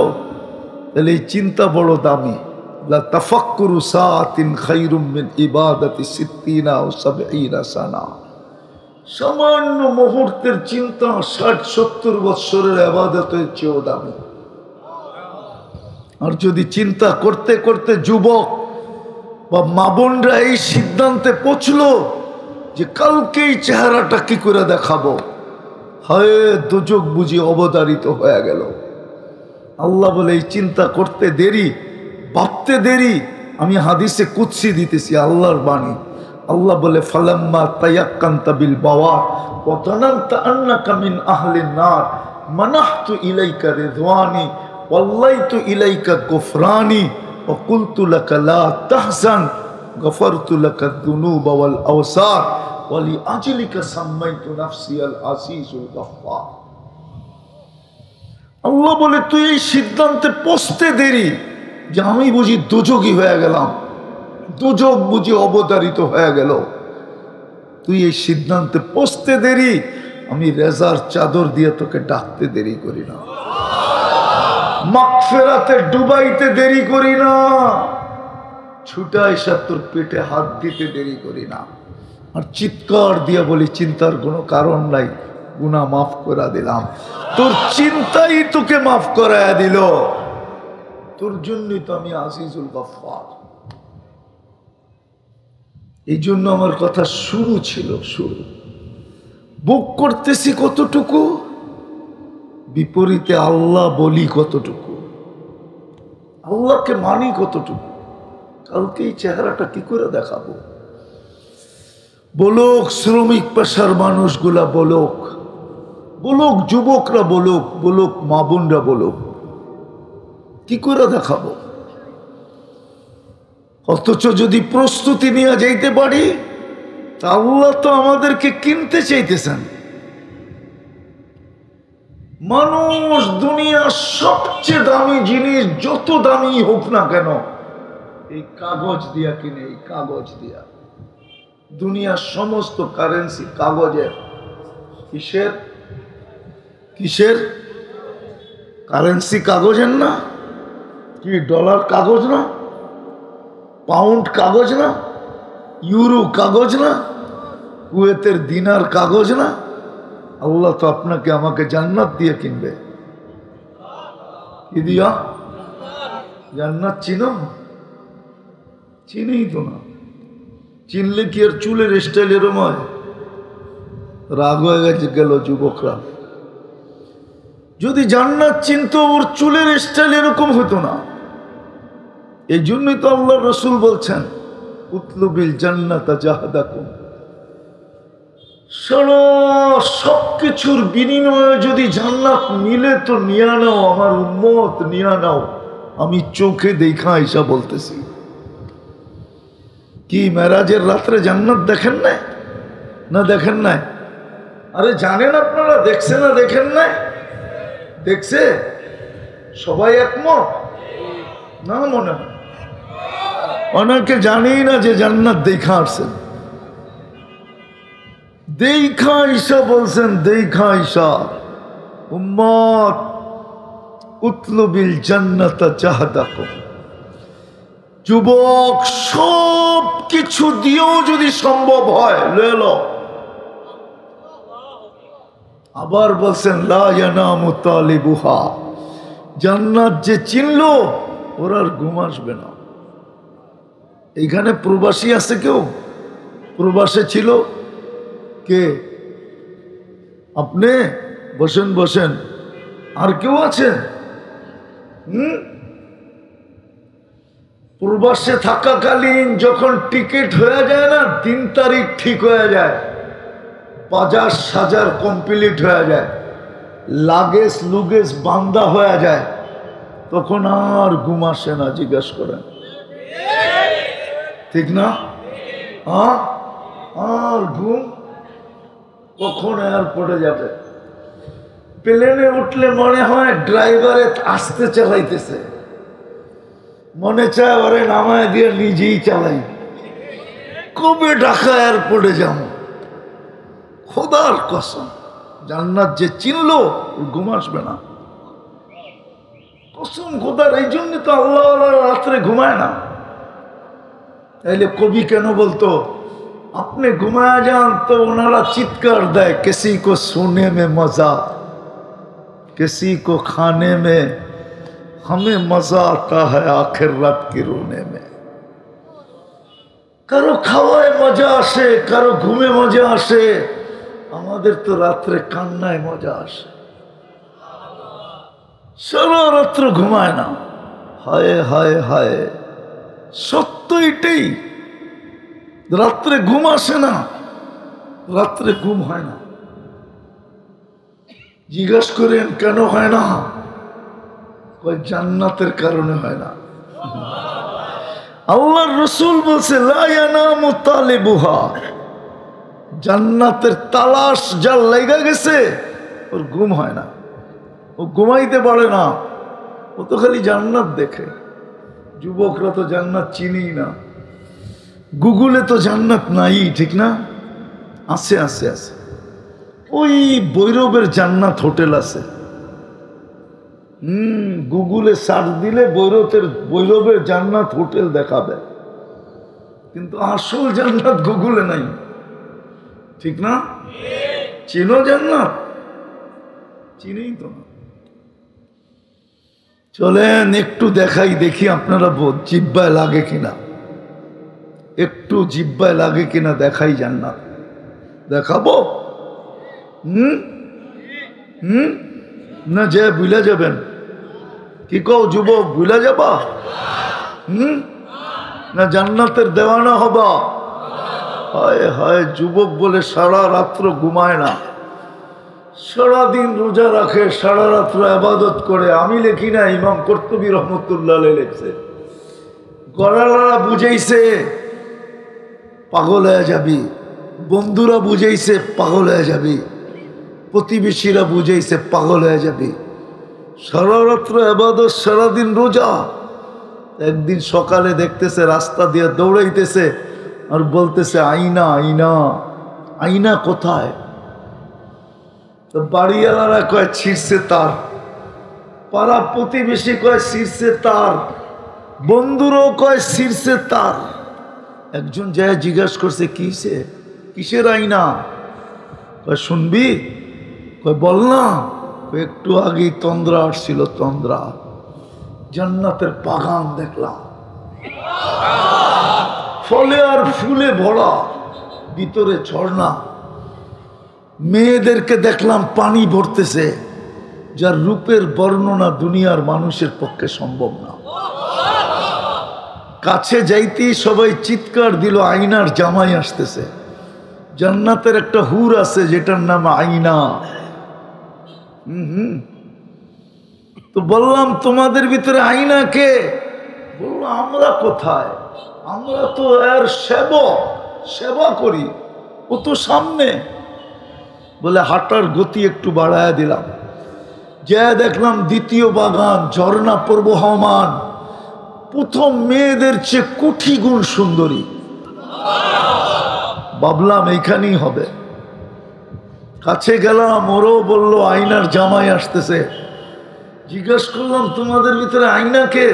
তাহলে এই চিন্তা বড় দামি লা তাফাক্কুরু সাআতিন খায়রুম মিন ইবাদাতি 60 আও 70 সানা সামান্য মুহূর্তের চিন্তা 60-70 বছরের ইবাদতের চেয়েও দামি আর যদি চিন্তা করতে করতে যুবক বা মা বোনরা এই সিদ্ধান্তে পৌঁছলো যে কালকে এই চেহারাটা কি করে দেখাবো হায় দোজক বুঝি অবতারিত হয়ে গেল আল্লাহ বলে এই চিন্তা করতে দেরি ভাবতে দেরি আমি হাদিসে কুদসি দিতেছি আল্লাহর বাণী আল্লাহ বলে ফালাম্মা তায়াক্কানতা বিল বাওয়া ওয়া তানান্তা আন্নাকা মিন আহলিন নার মানাহতু ইলাইকা রিদওয়ানি ওয়াল্লাইতু ইলাইকা গুফরানি ওয়া কুলতু লাকা লা তাহজান গফারতু লাকা যুনুবা ওয়াল আওসার ওয়ালি আজলিকা সাম্মাইতু নাফসি আল আজিজুল গফফার। আল্লাহ বলে তুই এই সিদ্ধান্তে পৌঁছতে দেরি যে আমি বুঝি দোজখী হয়ে গেলাম, দোজখ বুঝি অবতারিত হয়ে গেল। তুই এই সিদ্ধান্তে পৌঁছতে দেরি, আমি রেজার চাদর দিয়ে তোকে ডাকতে দেরি করি না, মাগফিরাতে ডুবাইতে দেরি করি না, ছুটা এসে তোর পেটে হাত দিতে দেরি করি না। আর চিৎকার দিয়ে বলি চিন্তার কোনো কারণ নাই, গুনাহ মাফ করে দিলাম। তোর চিন্তাই তোকে মাফ করায়া দিল, তোর জন্যই তো আমি আজিজুল গফফার। এই জন্য আমার কথা শুরু ছিল, শুরু বুক করতেছি কতটুকু, বিপরীতে আল্লাহ বলি কতটুকু, আল্লাহকে মানি কতটুকু। কালকে এই চেহারাটা কি করে দেখাবো? বলুক শ্রমিক পেশার মানুষগুলা, বলুক বলুক যুবকরা, বলুক বলুক মা বোনরা, বলুক কি করে দেখাবো? অথচ যদি প্রস্তুতি নিয়ে যাইতে পারি, তা আল্লাহ তো আমাদেরকে কিনতে চাইতেছেন। মানুষ দুনিয়ার সবচেয়ে দামি জিনিস যত দামি হোক না কেন, এই কাগজ দিয়া কিনে, এই কাগজ দিয়া। দুনিয়ার সমস্ত কারেন্সি কাগজের। কিসের? কিসের কারেন্সি? কাগজের না? কি ডলার কাগজ না? পাউন্ড কাগজ না? ইউরো কাগজ না? কুয়েতের দিনার কাগজ না? আল্লাহ তো আপনাকে আমাকে জান্নাত দিয়ে কিনবে। কি দিয়া? জান্নাত চিনো? চিনেই তো না। চিনলে কি আর চুলের স্টাইল এরম হয়? রাগ হয়ে গেছে গেল যুবকরা। যদি জান্নাত চিনতো, ওর চুলের স্টাইল এরকম হতো না। এই জন্যই তো আল্লাহ রসুল বলছেন, উতলুবিল জান্নাতা জাহাদাকুম। সবকিছুর বিনিময়ে যদি জান্নাত মিলে তো নিয়ে নাও, আমার উম্মত নিয়ে নাও। আমি চোখে দেখা আইসা বলতেছি। কি মেরাজের রাত্রে জান্নাত দেখেন নাই? না দেখেন নাই? আরে জানেন আপনারা, দেখছে না দেখেন নাই? দেখছে সবাই একমত না? মনে হয় অনেকে জানেই না যে জান্নাত দেখা আসছেন। দেখা ঈশা বলছেন, দেখা ঈশা উম্মত উতলুবিল জান্নাতা জাহাদাকুম। যুবক, সব কিছু দিয়েও যদি সম্ভব হয় লয়ে লো। আবার বলছেন লা ইয়ানামু তালিবুহা, জান্নাত যে চিনলো ওর আর ঘুম আসবে না। এইখানে প্রবাসী আছে কেউ? প্রবাসে ছিল কে? আপনি বসেন বসেন। আর কেউ আছেন? প্রবাসে থাকাকালীন যখন টিকিট হয়ে যায় না, 3 তারিখ ঠিক হয়ে যায়, বাজার সাজার কমপ্লিট হয়ে যায়, লাগেজ লুগেজ বান্দা হয়ে যায়, তখন আর ঘুম আসে না। জিজ্ঞেস করেন, ঠিক না? আর ঘুম কখন এয়ারপোর্টে যাবে? প্লেনে উঠলে মনে হয় ড্রাইভারে আস্তে চালাইতেছে, মনে চায় ওরে নামায় দিয়ে নিজেই চালাই। কবে ঢাকা এয়ারপোর্টে যাব? খোদার কসম, জান্নাত যে চিনলো ওর ঘুম আসবে না। কসম খোদার। এই জন্য তো আল্লাহ রাত্রে ঘুমায় না। তাইলে কবি কেন বলতো আপনি ঘুমায় যান? তো ওনারা চিৎকার দেয়, কিসি কো সোনে মে মজা, किसी को खाने में हमें मजा आता है आखिर रात की रोने में। কারো খাওয়ায় মজা আসে, কারো ঘুমে মজা আসে, আমাদের তো রাত্রে কান্নায় মজা আসে। সারা রাত্র ঘুমায় না। হায় হায় হায়, সত্য এটাই। রাত্রে ঘুম আসে না, রাত্রে ঘুম হয় না। জিজ্ঞেস করেন কেন হয় না? ওই জান্নাতের কারণে হয় না। আল্লাহর রাসূল বলছে লা ইয়ানামু তালিবুহা, জান্নাতের তালাশ যার লেগে গেছে ওর ঘুম হয় না, ও ঘুমাইতে পারে না, ও তো খালি জান্নাত দেখে। যুবকরা তো জান্নাত চিনি না, গুগলে তো জান্নাত নাই, ঠিক না? আছে আছে আছে, ওই ভৈরবের জান্নাত হোটেল আছে। গুগলে সার্চ দিলে ভৈরবের জান্নাত হোটেল দেখাবে, কিন্তু আসল জান্নাত গুগলে নাই, ঠিক না? চিনো জান্নাত? চিনেই তো না। চলেন একটু দেখাই, দেখি আপনারা জিব্বায় লাগে কিনা, একটু জিব্বায় লাগে কিনা দেখাই জান্নাত। দেখাবো? না যে ভুলে যাবেন? কি কও যুবক, ভুলে যাবা? না জান্নাতের দেওয়ানা হবা? হায় হায়, যুবক বলে সারা রাত্র ঘুমায় না, সারাদিন রোজা রাখে, সারা রাত্র ইবাদত করে। আমি লিখি না, ইমাম কর্তুবী রহমতুল্লাহ লিখছে। গড়ালারা বুঝাইছে পাগল হয়ে যাবি, বন্ধুরা বুঝাইছে পাগল হয়ে যাবি, প্রতিবেশীরা বুঝাইছে পাগল হয়ে যাবি। সারা রাত্র ইবাদত, সারাদিন রোজা। একদিন সকালে দেখতেছে রাস্তা দিয়ে দৌড়াইতেছে আর বলতেছে আইনা আইনা, আইনা কোথায়? তো বাড়িওয়ালারা কয় ছিঁড়ছে তার, পাড়া প্রতিবেশী কয় ছিঁড়ছে তার, বন্ধুরাও কয় ছিঁড়ছে তার। একজন যায় জিজ্ঞাসা করছে কিসে, কিসের আইনা? কয় শুনবি? কয় বল না। একটু আগেই তন্দ্রা আসছিল, তন্দ্রা, জান্নাতের বাগান দেখলাম, ফলে আর ফুলে ভরা, ভিতরে ঝর্ণা, মেয়েদেরকে দেখলাম পানি ভরতেছে, যার রূপের বর্ণনা দুনিয়ার মানুষের পক্ষে সম্ভব না। কাছে যাইতেই সবাই চিৎকার দিল, আইনার জামাই আসতেছে। জান্নাতের একটা হুর আছে যেটার নাম আইনা। তো বললাম তোমাদের ভিতরে আইনা কে? বললো আমরা কোথায়, আমরা তো এর সেবা করি, ও তো সামনে। বলে হাঁটার গতি একটু বাড়ায় দিলাম, যে দেখলাম দ্বিতীয় বাগান, ঝর্ণা প্রবহমান, প্রথম মেয়েদের চেয়ে কোটি গুণ সুন্দরী। ভাবলাম এইখানেই হবে। কাছে গেলাম, ওরও বললো আইনার জামাই আসতেছে। জিজ্ঞাসা করলাম তোমাদের ভিতরে আইনা কে?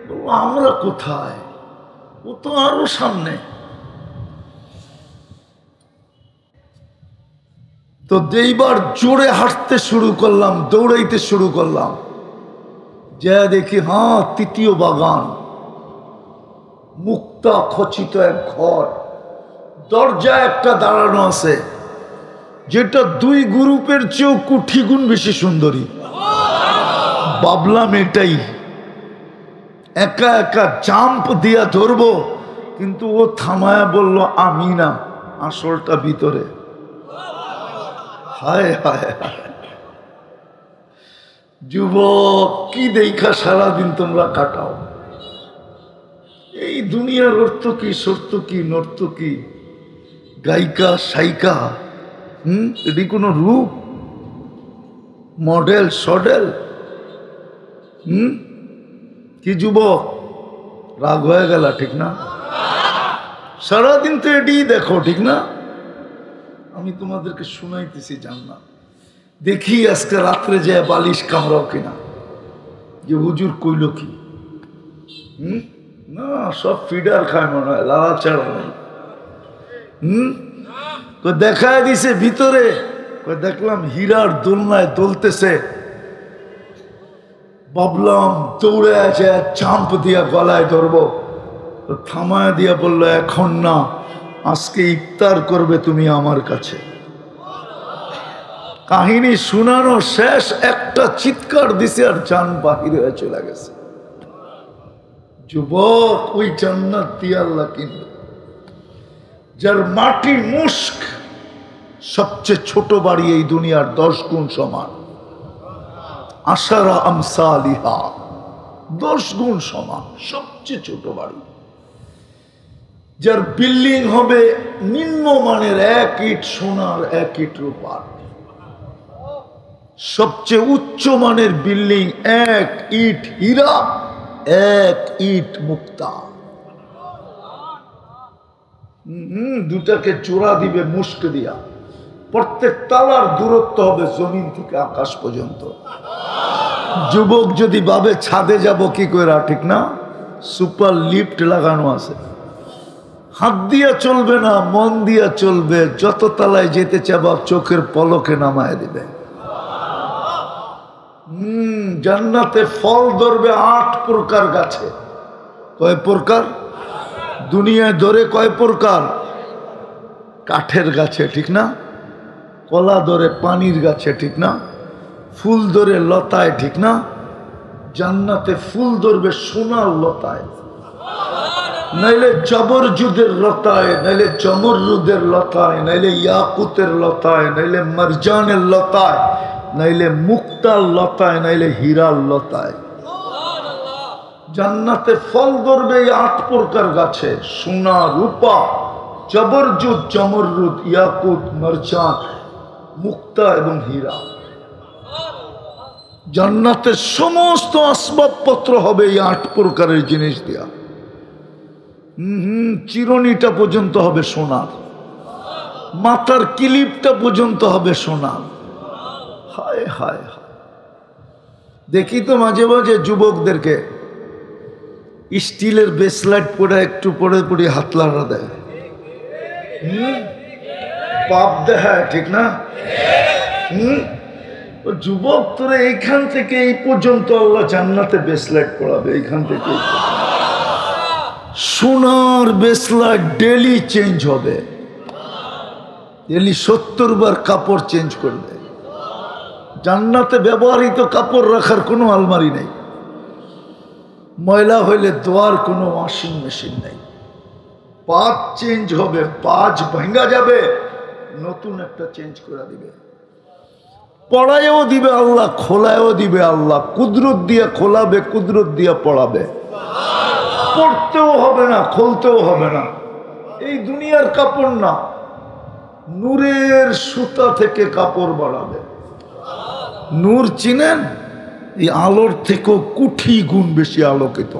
বললো আমরা কোথায়, ও তো আরো সামনে। তো এইবার জোরে হাঁটতে শুরু করলাম, দৌড়াইতে শুরু করলাম, যা দেখি তৃতীয় বাগান, মুক্তা খচিত এক ঘর, দরজা একটা দাঁড়ানো আছে, যেটা দুই গ্রুপের চেয়েও কোটি গুণ বেশি সুন্দরী। ভাবলাম এটাই, একা একা জাম্প দিয়া ধরবো, কিন্তু ও থামায়া বলল আমি না, আসলটা ভিতরে। হায় হায় হায়, যুবক কি দেখা সারাদিন তোমরা কাটাও? এই দুনিয়ার অর্থ কি, সত্য কি, নর্ত কি, গায়িকা সাইকা, এটি কোনো রূপ, মডেল সডেল? কি যুবক রাগ হয়ে গেল, ঠিক না? সারাদিন তো এটি দেখো, ঠিক না? আমি তোমাদেরকে শুনাইতেছি জান্নাত। দেখি আজকে রাত্রে যে বালিশ কামড়াও কিনা, যে হুজুর কইল কি। না সব ফিডার খায় মনে হয়, লালা ছাড়া নাই। দেখায় দিছে ভিতরে, দেখলাম হীরার দোলনায় দোলতেছে। ভাবলাম দৌড়ে আছে, চাম্প দিয়া গলায় ধরবো, থামায় দিয়া বললো এখন না, আজকে ইফতার করবে তুমি আমার কাছে। কাহিনী শোনানো শেষ, একটা চিৎকার দিছে আর জান বাহির হয়ে চলে গেছে। যুবক ওই জান্নাত দিয়ে আল্লাহ কিনল, যার মাটি মুস্ক, সবচেয়ে ছোট বাড়ি এই দুনিয়ার 10 গুণ সমান। আশারা আমসালিহা, 10 গুণ সমান, সবচেয়ে ছোট বাড়ি। যার বিল্ডিং হবে নিম্নমানের 1 ইট সোনার 1 ইট রূপার, সবচেয়ে উচ্চ মানের বিল্ডিং 1 ইট হীরা 1 ইট মুক্তা। দুটাকে জোড়া দিবে মুষ্ক দিয়া, প্রত্যেক তালার দূরত্ব হবে জমিন থেকে আকাশ পর্যন্ত। যুবক যদি ভাবে ছাদে যাব কি করে, ঠিক না, সুপার লিফট লাগানো আছে, হাত দিয়া চলবে না, মন দিয়া চলবে, যত তলায় যেতে চাবা চোখের পলকে নামায় দিবে। জান্নাতে ফল ধরবে 8 প্রকার গাছে। কয় প্রকার? দুনিয়ায় ধরে কয় প্রকার? কাঠের গাছে, ঠিক না, কলা ধরে পানির গাছে, ঠিক না, ফুল ধরে লতায়, ঠিক না। জান্নাতে ফুল ধরবে সোনার লতায়, নাইলে জবরজুদের লতায়, নাইলে জমরুদের লতায়, নাইলে ইয়াকুতের লতায়, নাইলে মারজানের লতায়, নাইলে মুক্তার লতায়, নাইলে হীরার লতায়। জান্নাতে ফল ধরবে এই 8 প্রকার গাছে, সোনা, রূপা, জবরজুদ, জমরুদ, ইয়াকুত, মারজান, মুক্তা এবং হীরা। জান্নাতের সমস্ত আসবাবপত্র হবে এই 8 প্রকারের জিনিস দিয়া। চিরুনিটা পর্যন্ত হবে সোনার, মাথার কিলিপটা পর্যন্ত হবে সোনার। হায় হায় হায়, দেখি তো মাঝে মাঝে যুবকদেরকে স্টিলের ব্রেসলেট পরে একটু পরে পরে হাত লাড়া দেয়, পাপ দেখায়, ঠিক না। যুবক তোরা এইখান থেকে এই পর্যন্ত আল্লাহ জান্নাতে ব্রেসলেট পড়াবে, এইখান থেকে সোনার ব্রেসলেট ডেলি চেঞ্জ হবে, ডেলি 70 বার কাপড় চেঞ্জ করবে। জান্নাতে ব্যবহৃত কাপড় রাখার কোনো আলমারি নেই, ময়লা হইলে ধোয়ার কোনো ওয়াশিং মেশিন নেই। পাঁচ চেঞ্জ হবে, পাঁচ ভাঙ্গা যাবে, নতুন একটা চেঞ্জ করে দিবে। পড়ায়ও দিবে আল্লাহ, খোলায়ও দিবে আল্লাহ, কুদরত দিয়ে খোলাবে, কুদরত দিয়ে পড়াবে। পড়তেও হবে না, খুলতেও হবে না। এই দুনিয়ার কাপড় না, নূরের সুতা থেকে কাপড় বাড়াবে। নূর চিনেন? এই আলোর থেকেও কোটি গুণ বেশি আলোকিত।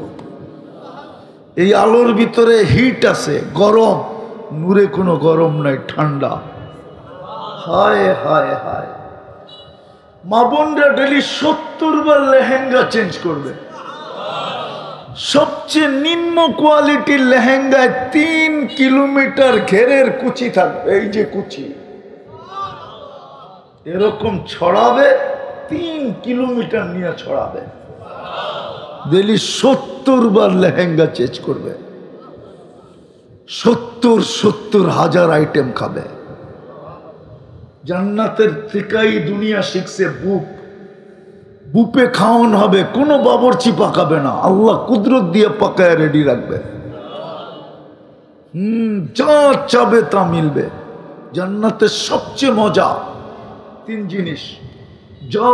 এই আলোর ভিতরে হিট আছে, গরম। নূরে কোনো গরম নাই, ঠান্ডা। হায় হায় হায়, মা বোনরা ডেলি 70 বার লেহেঙ্গা চেঞ্জ করবে। সবচেয়ে নিম্ন কোয়ালিটির লেহেঙ্গায় 3 কিলোমিটার ঘেরের কুচি থাকবে। এই যে কুচি এরকম ছড়াবে, 3 কিলোমিটার নিয়ে ছড়াবে। ডেলি 70 বার লেহেঙ্গা চেঞ্জ করবে, 70 হাজার আইটেম খাবে। জান্নাতের থেকেই দুনিয়া শিখছে বুপ, বুপে খাওয়ান হবে, কোনো বাবরচি পাকাবে না, আল্লাহ কুদরত দিয়ে পাকায় রেডি রাখবে। যা চাবে তা মিলবে। জান্নাতের সবচেয়ে মজা 3 জিনিস, যা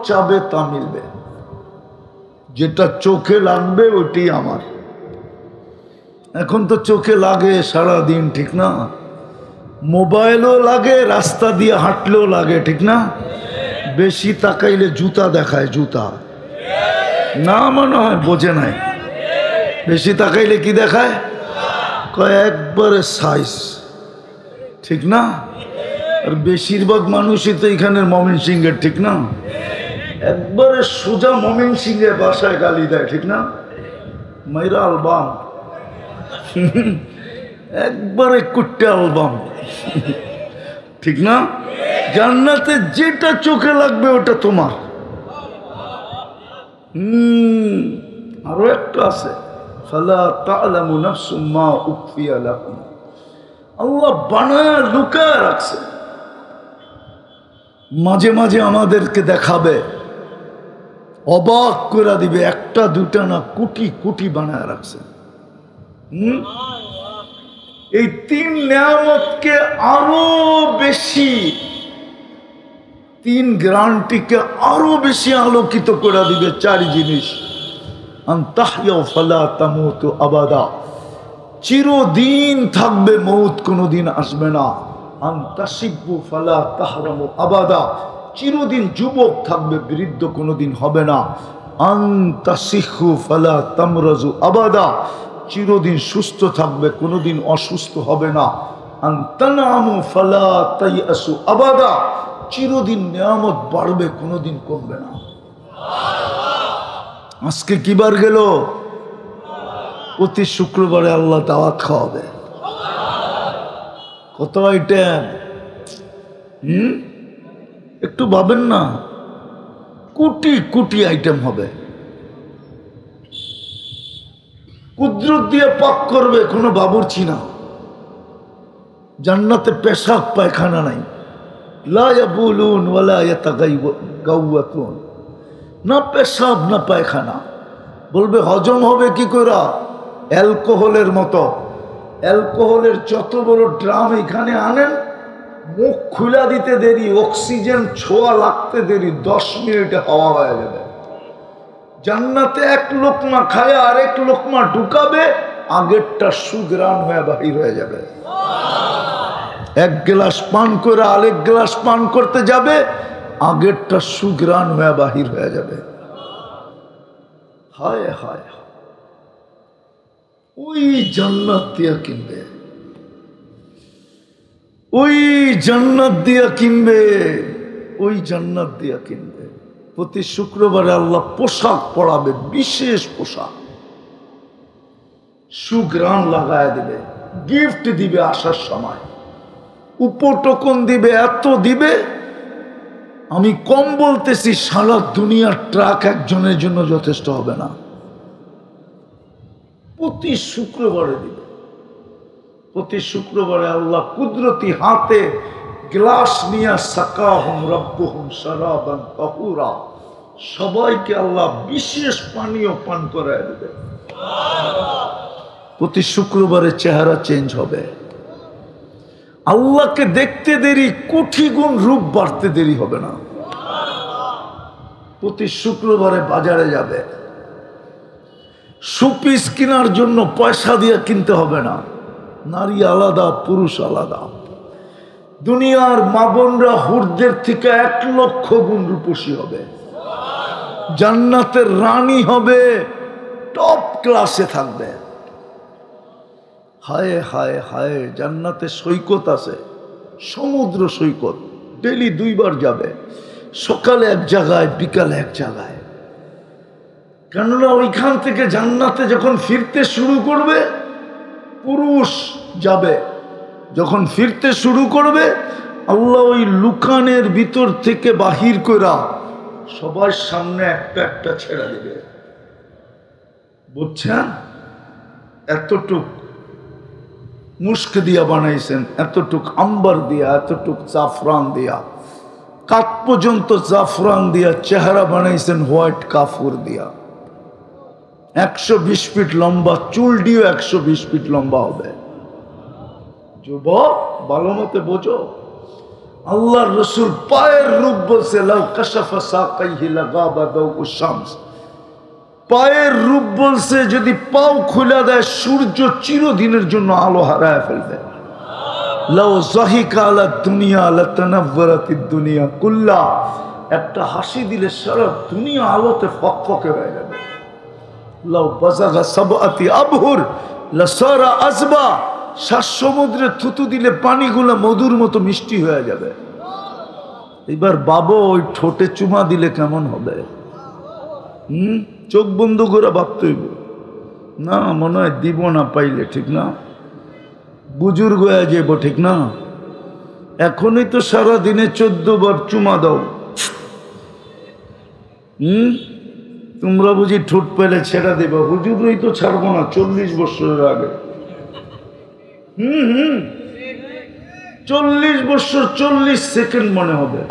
চাবে তা মিলবে। যেটা চোখে লাগবে ওইটাই আমার। এখন তো চোখে লাগে সারাদিন, ঠিক না, মোবাইলও লাগে, রাস্তা দিয়ে হাঁটলেও লাগে, ঠিক না। বেশি তাকাইলে জুতা দেখায়, জুতা না, মনে হয় বোঝে নাই। বেশি তাকাইলে কি দেখায়? কয় একবারে সাইজ, ঠিক না। আর বেশিরভাগ মানুষই তো এখানের ময়মনসিংহের, ঠিক না, একবারে সোজা ময়মনসিংহের বাসায় গালি দেয়, ঠিক না। মাইরা আলবাম, একবারে কুট্টে আলবাম, ঠিক না। জান্নাতে যেটা চোখে লাগবে ওটা তোমার। আরো একটা আছে, ফালা তা'লামু নাফসুম মা উখফিয়া লাহুম। আল্লাহ বানায়া লুকায়া রাখছে, মাঝে মাঝে আমাদেরকে দেখাবে, অবাক করে দিবে। একটা দুটা না, কোটি কোটি বানায়া রাখছে। এই 3 নিয়ামতকে আরো বেশি, 3 গ্যারান্টিকে আরো বেশি আলোকিত করে দিবে 4 জিনিস। আন তাহইয়া ফালা তামুতু আবাদা, চিরদিন থাকবে, মৌত কোনোদিন আসবে না। আনতাসিব্বু ফালা তাহরামু আবাদা, চিরদিন যুবক থাকবে, বৃদ্ধ কোনোদিন হবে না। আনতাসিহু ফালা তামরাজু আবাদা, চিরদিন সুস্থ থাকবে, কোনোদিন অসুস্থ হবে না। আনতানামু ফালা তাইয়াসু আবাদা, চিরদিন নিয়ামত বাড়বে, কোনোদিন কমবে না। আজকে কি বার গেল? প্রতি শুক্রবারে আল্লাহ দাওয়াত খাওয়াবে। কত আইটেম, একটু ভাবেন না, কোটি কোটি আইটেম হবে। কুদরত দিয়ে পাক করবে, কোনো বাবুর্চি না। জান্নাতে পেশাব পায়খানা নাই, লা ইয়াবুলুন ওয়ালা ইয়াতাগাওয়াতুন, না পেশাব না পায়খানা। বলবে হজম হবে কি করে? অ্যালকোহলের মতো, অ্যালকোহলের যত বড় ড্রাম এখানে আনেন, মুখ খুলা দিতে দেরি, অক্সিজেন ছোঁয়া লাগতে দেরি, 10 মিনিটে হাওয়া হয়ে যাবে। জান্নাতে এক লোকমা খায় আরেক লোকমা ঢুকাবে, আগেরটা সুগ্রাণ হয়ে বাহির হয়ে যাবে। এক গ্লাস পান করে আরেক গ্লাস পান করতে যাবে, আগেরটা সুগ্রাণ হয়ে বাহির হয়ে যাবে। হায় হায়, ওই জান্নাত দিয়া কিনবে, ওই জান্নাত দিয়া কিনবে, ওই জান্নাত দিয়া কিনবে। প্রতি শুক্রবারে আল্লাহ পোশাক পরাবে, বিশেষ পোশাক, সুগ্রাণ লাগায় দিবে, গিফট দিবে, আসার সময় উপটোকন দিবে, এত দিবে। আমি কম বলতেছি, সারা দুনিয়ার ট্রাক একজনের জন্য যথেষ্ট হবে না। প্রতি শুক্রবারে দিবে, প্রতি শুক্রবারে আল্লাহ কুদরতি হাতে গ্লাস নিয়ে সাকাহুম রাব্বুহুম শারাবান তাহুরা, সবাইকে আল্লাহ বিশেষ পানীয় পান করায় দেবে। প্রতি শুক্রবারে চেহারা চেঞ্জ হবে। আল্লাহকে দেখতে দেরি, কোটি গুণ রূপ বাড়তে দেরি হবে না। প্রতি শুক্রবারে বাজারে যাবে, সুপিস কেনার জন্য পয়সা দিয়ে কিনতে হবে না। নারী আলাদা, পুরুষ আলাদা। দুনিয়ার মা বোনরা হুরদের থেকে 1 লক্ষ গুণ রূপসী হবে, জান্নাতের রানী হবে, টপ ক্লাসে থাকবে। হায় হায় হায়, জান্নাতে সৈকত আছে, সমুদ্র সৈকত, ডেলি 2 বার যাবে, সকালে এক জায়গায়, বিকালে এক জায়গায়। কেননা ওইখান থেকে জান্নাতে যখন ফিরতে শুরু করবে, পুরুষ যাবে, যখন ফিরতে শুরু করবে, আল্লাহ ওই লুকানের ভিতর থেকে বাহির করা সবার সামনে একটা একটা ছেড়ে দিবে। বুঝছেন? এতটুক মুস্ক দিয়া বানাইছেন, এতটুক আম্বার দিয়া, এতটুক জাফরান দিয়া, কাপ পর্যন্ত জাফরান দিয়া চেহারা বানাইছেন হোয়াইট কাফুর দিয়া। 120 ফিট লম্বা, চুল দিয়েও 120 ফিট লম্বা হবে। যুবক ভালো মতে বোঝো, আল্লাহর রসুল পায়ের রূপ বলছে, লাউ কাশাফা সাকাইহি লাগাবা দাউ শামস, পায়ের রূপ বলছে যদি পাও খুলে দেয়, সূর্য চিরদিনের জন্য আলো হারায় ফেলবে। লাউ যাহিকা আলা দুনিয়া লাতানাওয়ারাতিদ দুনিয়া কুল্লা, একটা হাসি দিলে সারা দুনিয়া আলোতে ফকফকে হয়ে যাবে। লাউ বাযাগা সাবআতি আবহুর লাসারা আযবা, 7 সমুদ্রে থুতু দিলে পানিগুলো মধুর মতো মিষ্টি হয়ে যাবে। এবার বাবু ওই ঠোঁটে চুমা দিলে কেমন হবে? চোখ বন্ধ করে ভাবতে হইব, না মনে হয় দিব না পাইলে, ঠিক না? বুজুর্গ হয়ে যাব, ঠিক না? এখনই তো সারা দিনে 14 বার চুমা দাও। তোমরা বুঝি ঠোঁট পেলে ছেড়া দেবা, হুজুরই তো ছাড়বো না 40 বছরের আগে। 40 বছর 40 সেকেন্ড মনে হবে,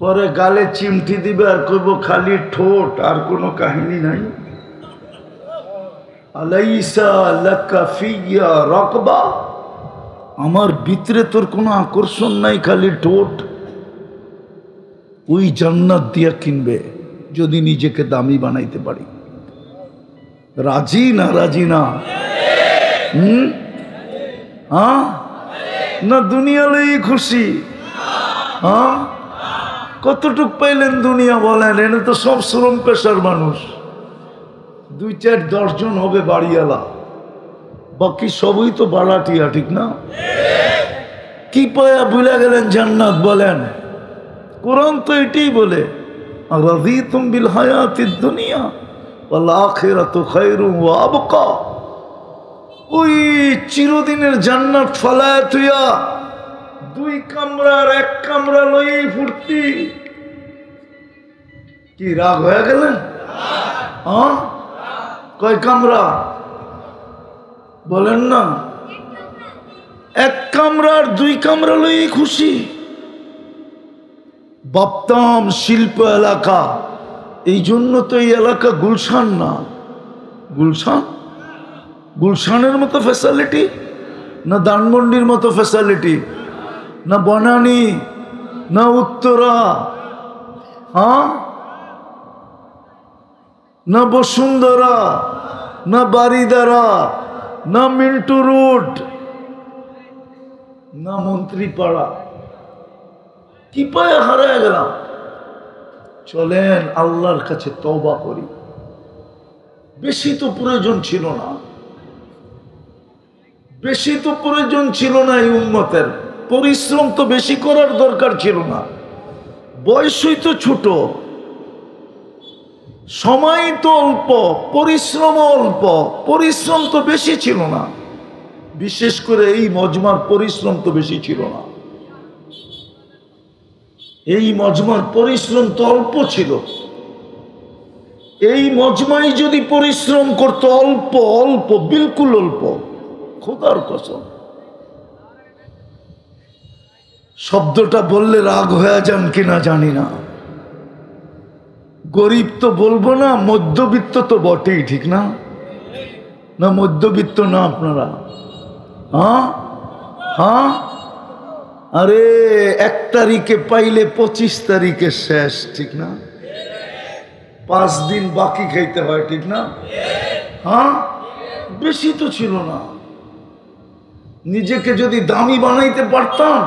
পরে গালে চিমটি দিবে আর কইব খালি ঠোঁট, আর কোনো কাহিনী নাই। আলাইসা লাকা ফিয়া রাকবা, আমার ভিতরে তোর কোনো আকর্ষণ নাই, খালি ঠোঁট। ওই জান্নাত দিয়া কিনবে যদি নিজেকে দামি বানাইতে পারি। রাজি না রাজি না? হ্যাঁ না দুনিয়া লই খুশি? হ্যাঁ কতটুক পাইলেন দুনিয়া বলেন? এনে তো সব শ্রম পেশার মানুষ, 2-4-10 জন হবে বাড়িওয়ালা, বাকি সবই তো বাড়াটিয়া, ঠিক না? কি পায়া ভুলে গেলেন জান্নাত বলেন? কোরআন তো এটাই বলে, রাযীতুম বিল হায়াতিদ দুনিয়া ওয়াল আখিরাতু খায়রুম ওয়া আবকা। ওই চিরদিনের জান্নাত ফালায় তুইয়া 2 কামরার 1 কামরা লই ফুর্তি। কি রাগ হয়ে গেলেন? হ্যাঁ কয় কামরা বলেন না? 1 কামরার 2 কামরা লই খুশি। ভাবতাম শিল্প এলাকা, এই জন্য তো এই এলাকা গুলশান না। গুলশান, গুলশানের মতো ফ্যাসিলিটি না ধানমন্ডির মতো ফ্যাসিলিটি, না বনানী, না উত্তরা, হ্যাঁ না বসুন্ধরা, না বারিদারা, না মিন্টু রোড, না মন্ত্রীপাড়া। কি পায়ে হারায় গেলাম? চলেন আল্লাহর কাছে তওবা করি। বেশি তো প্রয়োজন ছিল না, বেশি তো প্রয়োজন ছিল না। এই উম্মতের পরিশ্রম তো বেশি করার দরকার ছিল না। বয়সই তো ছোট, সময় তো অল্প, পরিশ্রম অল্প। পরিশ্রম তো বেশি ছিল না, বিশেষ করে এই মজমার পরিশ্রম তো বেশি ছিল না। এই মজমার পরিশ্রম তো অল্প ছিল। এই মজমাই যদি পরিশ্রম করতো অল্প অল্প, বিলকুল অল্প, খোদার কসম। শব্দটা বললে রাগ হয়ে যান কিনা জানি না। গরিব তো বলবো না, মধ্যবিত্ত তো বটেই, ঠিক না? না মধ্যবিত্ত না আপনারা? হ্যাঁ হ্যাঁ। আরে 1 তারিখে পাইলে 25 তারিখে শেষ, ঠিক না? 5 দিন বাকি খাইতে হয়, ঠিক না? হ্যাঁ বেশি তো ছিল না। নিজেকে যদি দামি বানাইতে পারতাম,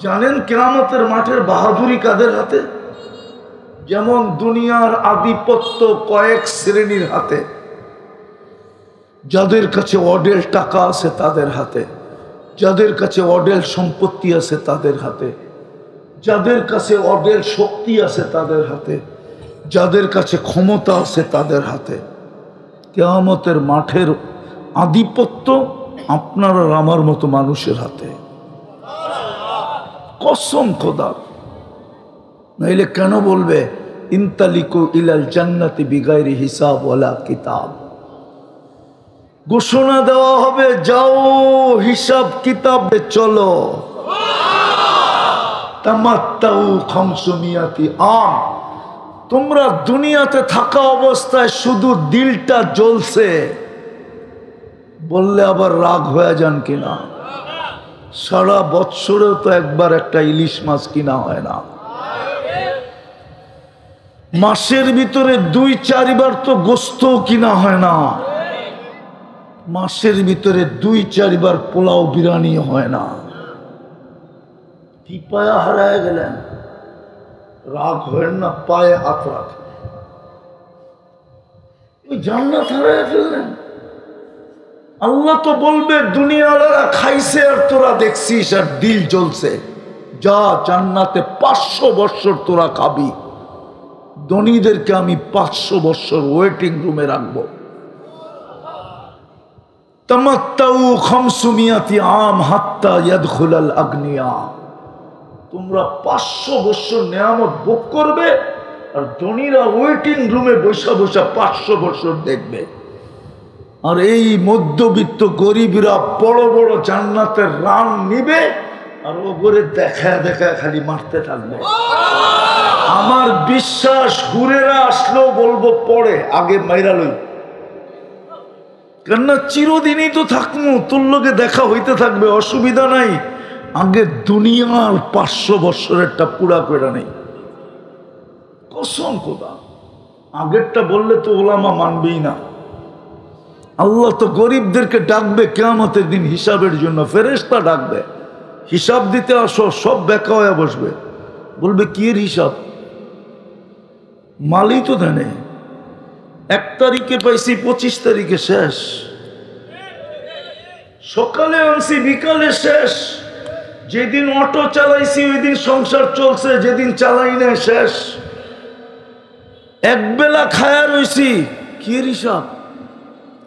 জানেন কিয়ামতের মাঠের বাহাদুরি কাদের হাতে? যেমন দুনিয়ার আধিপত্য কয়েক শ্রেণীর হাতে, যাদের কাছে অডেল টাকা আছে তাদের হাতে, যাদের কাছে অডেল সম্পত্তি আছে তাদের হাতে, যাদের কাছে অডেল শক্তি আছে তাদের হাতে, যাদের কাছে ক্ষমতা আছে তাদের হাতে। কিয়ামতের মাঠের আধিপত্য আপনার আর আমার মতো মানুষের হাতে। কসম খোদা। নাইলে কেন বলবে ইনতালিকু ইলাল জান্নাতি বিগাইরি হিসাব ওয়ালা কিতাব? ঘোষণা দেওয়া হবে, যাও হিসাব কিতাবে চলো। তামাত্তাউ খামসুমিয়াতি আম। তোমরা দুনিয়াতে থাকা অবস্থায় শুধু দিলটা জ্বলছে বললে আবার রাগ হয়ে যান কিনা? সারা বৎসরেও তো একবার একটা ইলিশ মাছ কিনা হয় না। মাসের ভিতরে 2-4 বার তো গোস্ত কিনা হয় না। মাসের ভিতরে 2-4 বার পোলাও বিরিয়ানি হয় না। কি পায়া হারায় গেলেন? রাগ হয় না, পায়ে হাত রাখ। ওই জান্নাত হারায় ফেললেন। আল্লাহ তো বলবে দুনিয়াওয়ালারা খাইছে আর তোরা দেখছিস আর দিল জ্বলছে, যা জান্নাতে 500 বছর তোরা খাবি। ধনীদেরকে আমি 500 বছর ওয়েটিং রুমে রাখবো। তামাত্তাউ খামসুমিয়াতি আম হাত্তা ইয়াদখুলাল আগনিয়া। তোমরা 500 বছর নিয়ামত ভোগ করবে আর ধনীরা ওয়েটিং রুমে বসে বসে 500 বছর দেখবে। আর এই মধ্যবিত্ত গরিবরা বড় বড় জান্নাতের রান নিবে আর ওপরে দেখা দেখা খালি মারতে থাকবে। আমার বিশ্বাস হুরেরা আসলেও বলবো পরে, আগে মাইরা লই। কেননা চিরদিনই তো থাকবো, তোর লোকে দেখা হইতে থাকবে, অসুবিধা নাই। আগে দুনিয়ার 500 বছরেরটা পুরা করে নেই। কসম খোদা, আগেরটা বললে তো ওলামা মানবেই না। আল্লাহ তো গরিবদেরকে ডাকবে কিয়ামতের দিন হিসাবের জন্য, ফেরেশতা ডাকবে, হিসাব দিতে আসো, সব বেকা হয়ে বসবে, বলবে কি এর হিসাব, মালই তো দেনে, 1 তারিখে পাইছি 25 তারিখে শেষ, সকালে আনছি বিকালে শেষ, যেদিন অটো চালাইছি ওই দিন সংসার চলছে, যেদিন চালাই না শেষ, একবেলা খায়া রইছি, কি এর হিসাব।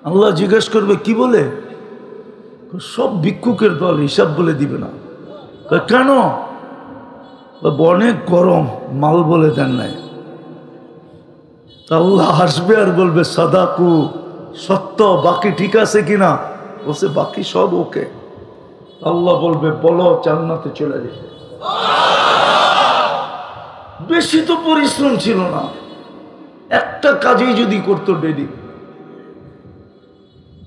আল্লাহ জিজ্ঞেস করবে কি বলে, সব ভিক্ষুকের দল, হিসাব বলে দিবে না। কেন, অনেক গরম, মাল বলে দেন নাই। আল্লাহ হাসবে আর বলবে সাদাকু, সত্য, বাকি ঠিক আছে কিনা, বলছে বাকি সব ওকে। আল্লাহ বলবে বলো জান্নাতে চলে যেতে। বেশি তো পরিশ্রম ছিল না, একটা কাজই যদি করতো ডেলি,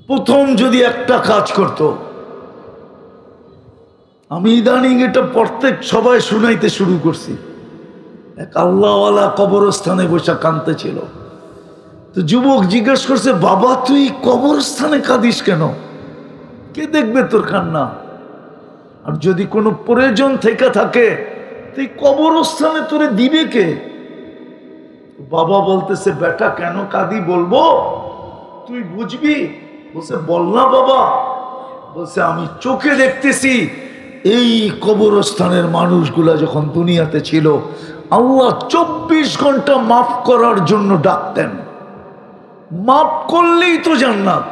প্রথম যদি একটা কাজ করত। আমি ইদানিং এটা প্রত্যেক সবাই শুনাইতে শুরু করছি। এক আল্লাহওয়ালা কবরস্থানে বসে কাঁদতে ছিল, তো যুবক জিজ্ঞেস করছে বাবা তুই কবরস্থানে কাঁদিস কেন, কে দেখবে তোর কান্না, আর যদি কোনো প্রয়োজন থেকে থাকে তুই কবরস্থানে তোরে দিবে কে। বাবা বলতেছে বেটা কেন কাঁদি বলবো, তুই বুঝবি। বলছে বল না বাবা। বলছে আমি চোখে দেখতেছি এই কবরস্থানের মানুষগুলা যখন দুনিয়াতে ছিল আল্লাহ 24 ঘন্টা মাফ করার জন্য ডাকতেন, মাফ করলেই তো জান্নাত,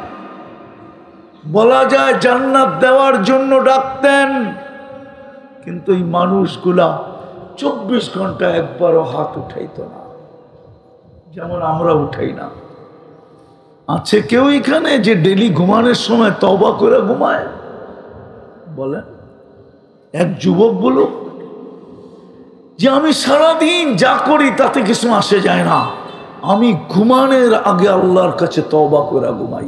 বলা যায় জান্নাত দেওয়ার জন্য ডাকতেন, কিন্তু এই মানুষগুলা 24 ঘন্টা একবারও হাত উঠাইতো না, যেমন আমরা উঠাই না। আছে কেউ এখানে যে ডেলি ঘুমানোর সময় তওবা করে ঘুমায়? বলে এক যুবক বলো যে আমি সারাদিন যা করি তাতে কিছু আসে যায় না, আমি ঘুমানোর আগে আল্লাহর কাছে তওবা করে ঘুমাই।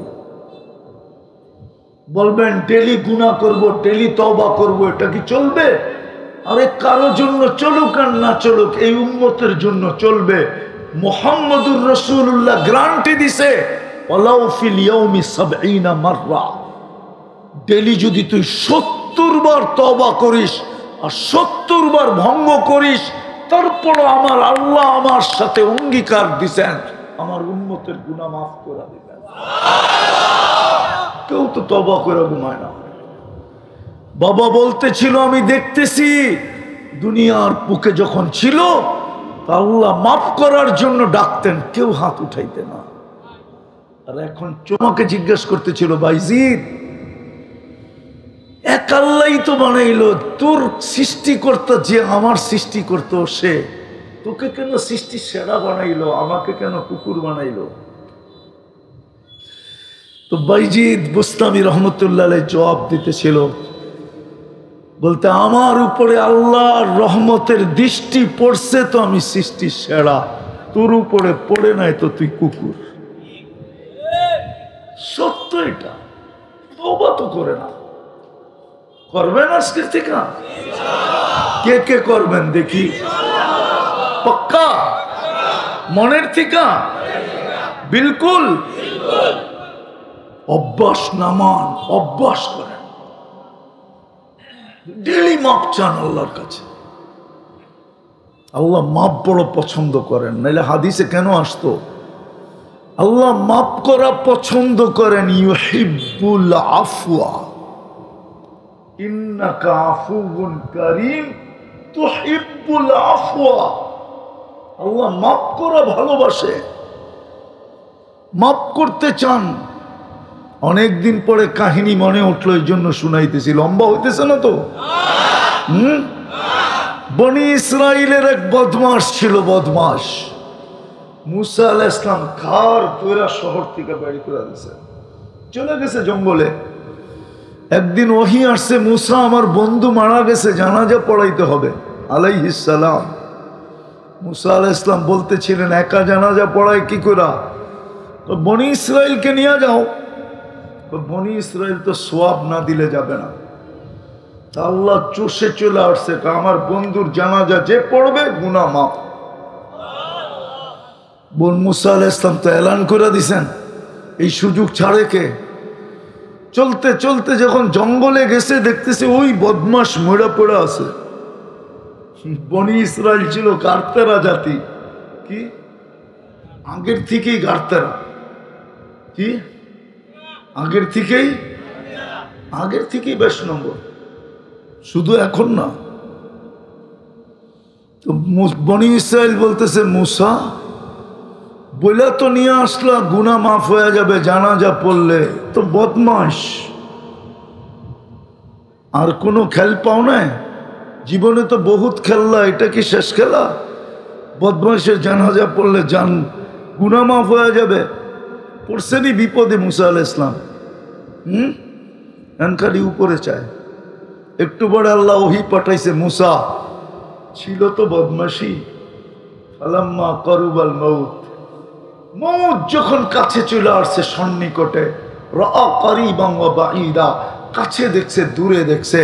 বলবেন ডেলি গুনাহ করব, ডেলি তওবা করব, এটা কি চলবে? আরে কারোর জন্য চলুক আর না চলুক, এই উম্মতের জন্য চলবে। মুহাম্মদুর রাসূলুল্লাহ গ্যারান্টি দিছে ওয়ালাউ ফিল ইয়াউমি ৭০ মাররা, ডেলি যদি তুই ৭০ বার তওবা করিস আর ৭০ বার ভঙ্গ করিস, তারপর আমার আল্লাহ আমার সাথে অঙ্গীকার দিবেন আমার উম্মতের গুনাহ মাফ করে দিবেন। কেউ তো তওবা করে ঘুমায় না। বাবা বলতেছিল আমি দেখতেছি দুনিয়ার বুকে যখন ছিল আল্লাহ মাফ করার জন্য ডাকতেন, কেউ হাত উঠাইতে না। আর এখন তোমাকে জিজ্ঞেস করতেছিল বাইজিদ এক আল্লাহই তো বানাইলো, তোর সৃষ্টিকর্তা যে আমার সৃষ্টিকর্তা সে, তোকে কেন সৃষ্টি সেরা বানাইলো, আমাকে কেন কুকুর বানাইলো? তো বাইজিদ বুস্তামি রহমতুল্লাহ আলাইহি জবাব দিতেছিল, বলতে আমার উপরে আল্লাহর রহমতের দৃষ্টি পড়ছে তো আমি সৃষ্টি সেরা, তোর উপরে পড়ে নাই তো তুই কুকুর। সত্য এটা, তওবা তো করে না। করবেন আজকের থেকে? কে কে করবেন দেখি? পাক্কা মনের থেকে? বিলকুল। অভ্যাস নামান, অভ্যাস করেন, ডেলি মাপ চান আল্লাহর কাছে। আল্লাহ মাপ বড় পছন্দ করেন, নাইলে হাদিসে কেন আসতো আল্লাহ মাপ করা পছন্দ করেন। ইউহিব্বুল আফওয়া, ইন্নাকা আফুউন কারীম তুহিব্বুল আফওয়া। আল্লাহ মাপ করা ভালোবাসে, মাপ করতে চান। অনেকদিন পরে কাহিনী মনে উঠলো, এই জন্য শুনাইতেছি, লম্বা হইতেছে না তো। বনি ইসরাইলের এক বদমাস ছিল, বদমাস। মুসা আলাইহিস সালাম খার পুরা শহর থেকে বের করে দিয়েছে, চলে গেছে জঙ্গলে। একদিন ওহী আসছে, মুসা আমার বন্ধু মারা গেছে, জানাজা পড়াইতে হবে আলাইহিস সালাম। মুসা আলাইহিস সালাম বলতেছিলেন একা জানাজা পড়ায় কি করে, বনি ইসরাইলকে নিয়ে যাও। বনি ইসরাইল তো সোয়াব না দিলে যাবে না। আল্লাহ চষে চলে আসছে, আমার বন্ধুর জানাজা যে পড়বে গুনাহ মাফ। বোন মুসা আলাইহিস সালাম তো এলান করে দিছেন এই সুযোগ ছাড়ে কে? চলতে চলতে যখন জঙ্গলে গেছে দেখতেছে ওই বদমাস মরা পড়া আছে। বনি ইসরাইল ছিল গার্তেরা জাতি। কি আগের থেকেই গার্তেরা? কি আগের থেকেই বেশ নম্বর, শুধু এখন না। তো বনি ইসরাইল বলতেছে মুসা বইলা তো নিয়ে আসলা, গুনাহ মাফ হয়ে যাবে জানাজা পড়লে, তো বদমাস আর কোনো খেল পাও না জীবনে? তো বহুত খেললা, এটা কি শেষ খেলা? বদমাসের জানাজা পড়লে গুনাহ মাফ হয়ে যাবে। পড়ছেনি বিপদে মুসা আলাইহিস সালাম। খালি উপরে চায়। একটু বড় আল্লাহ ওহী পাঠাইছে, মুসা ছিল তো বদমাশি। ফালাম্মা কারুবাল মউত, মউত যখন কাছে চলে আসছে সন্নিকটে, রাআ কারিবান ওয়া বাঈদা, কাছে দেখছে দূরে দেখছে,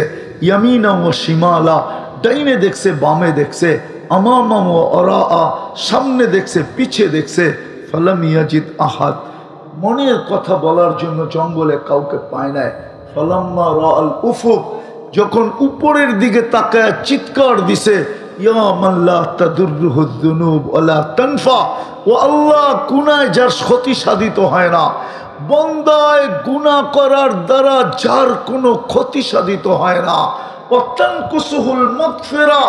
ইয়ামিনা ওয়া শিমালা, ডাইনে দেখছে বামে দেখছে, আমামা ওয়া আরাআ, সামনে দেখছে পিছে দেখছে। ফালাম ইয়াজিদ আহাদ, মনের কথা বলার জন্য জঙ্গলে কাউকে পায় নাই। ফালাম্মা রাআল উফুক, যখন উপরের দিকে তাকায় চিৎকার দিছে, ইয়া মান লা তাদুররুহু যুনুব ওয়ালা তানফা, ও আল্লাহ গুনাহ যার ক্ষতি সাধিত হয় না, বান্দায় গুনাহ করার দ্বারা যার কোনো ক্ষতি সাধিত হয় না, ও তানকুসুহুল মাগফিরা,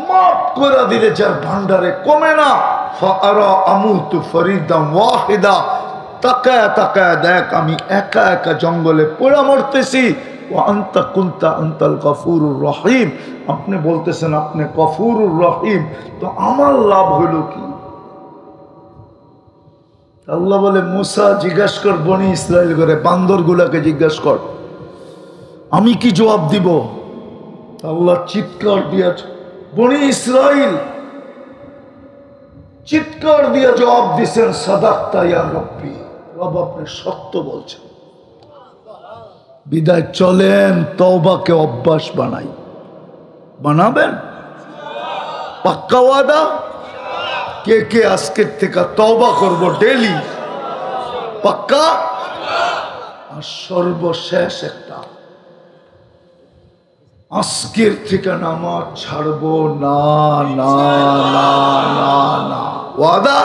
মাফ করে দিলে যার ভান্ডারে কমে না, ফাআরা আমুতু ফরিদান ওয়াহিদা, তাকায় তাকায় দেখ আমি একা একা জঙ্গলে পড়ে মরতেছি। ও আনতা কুনতা আনতাল গফুরুর রহিম, আপনি বলতেছেন আপনি গফুরুর রহিম, তো আমার লাভ হইল কি? আল্লাহ বলে মুসা জিজ্ঞাসা কর বনি ইসরাইল করে, বান্দর গুলাকে জিজ্ঞাসা কর আমি কি জবাব দিব। আল্লাহ চিৎকার দিয়া, বনি ইসরাইল চিৎকার দিয়া জবাব দিছেন, সাদাক্তা ইয়া রব্বি, রব আপনি সত্য বলছেন। বিদায় চলেন তওবাকে অভ্যাস বানাই। বানাবেন? পাক্কা ওয়াদা? কে কে আজকের থেকে তওবা করব ডেলি? পাক্কা? আর সর্বশেষ একটা, আজকের থেকে নামাজ ছাড়বো না, না না না না, ওয়াদা?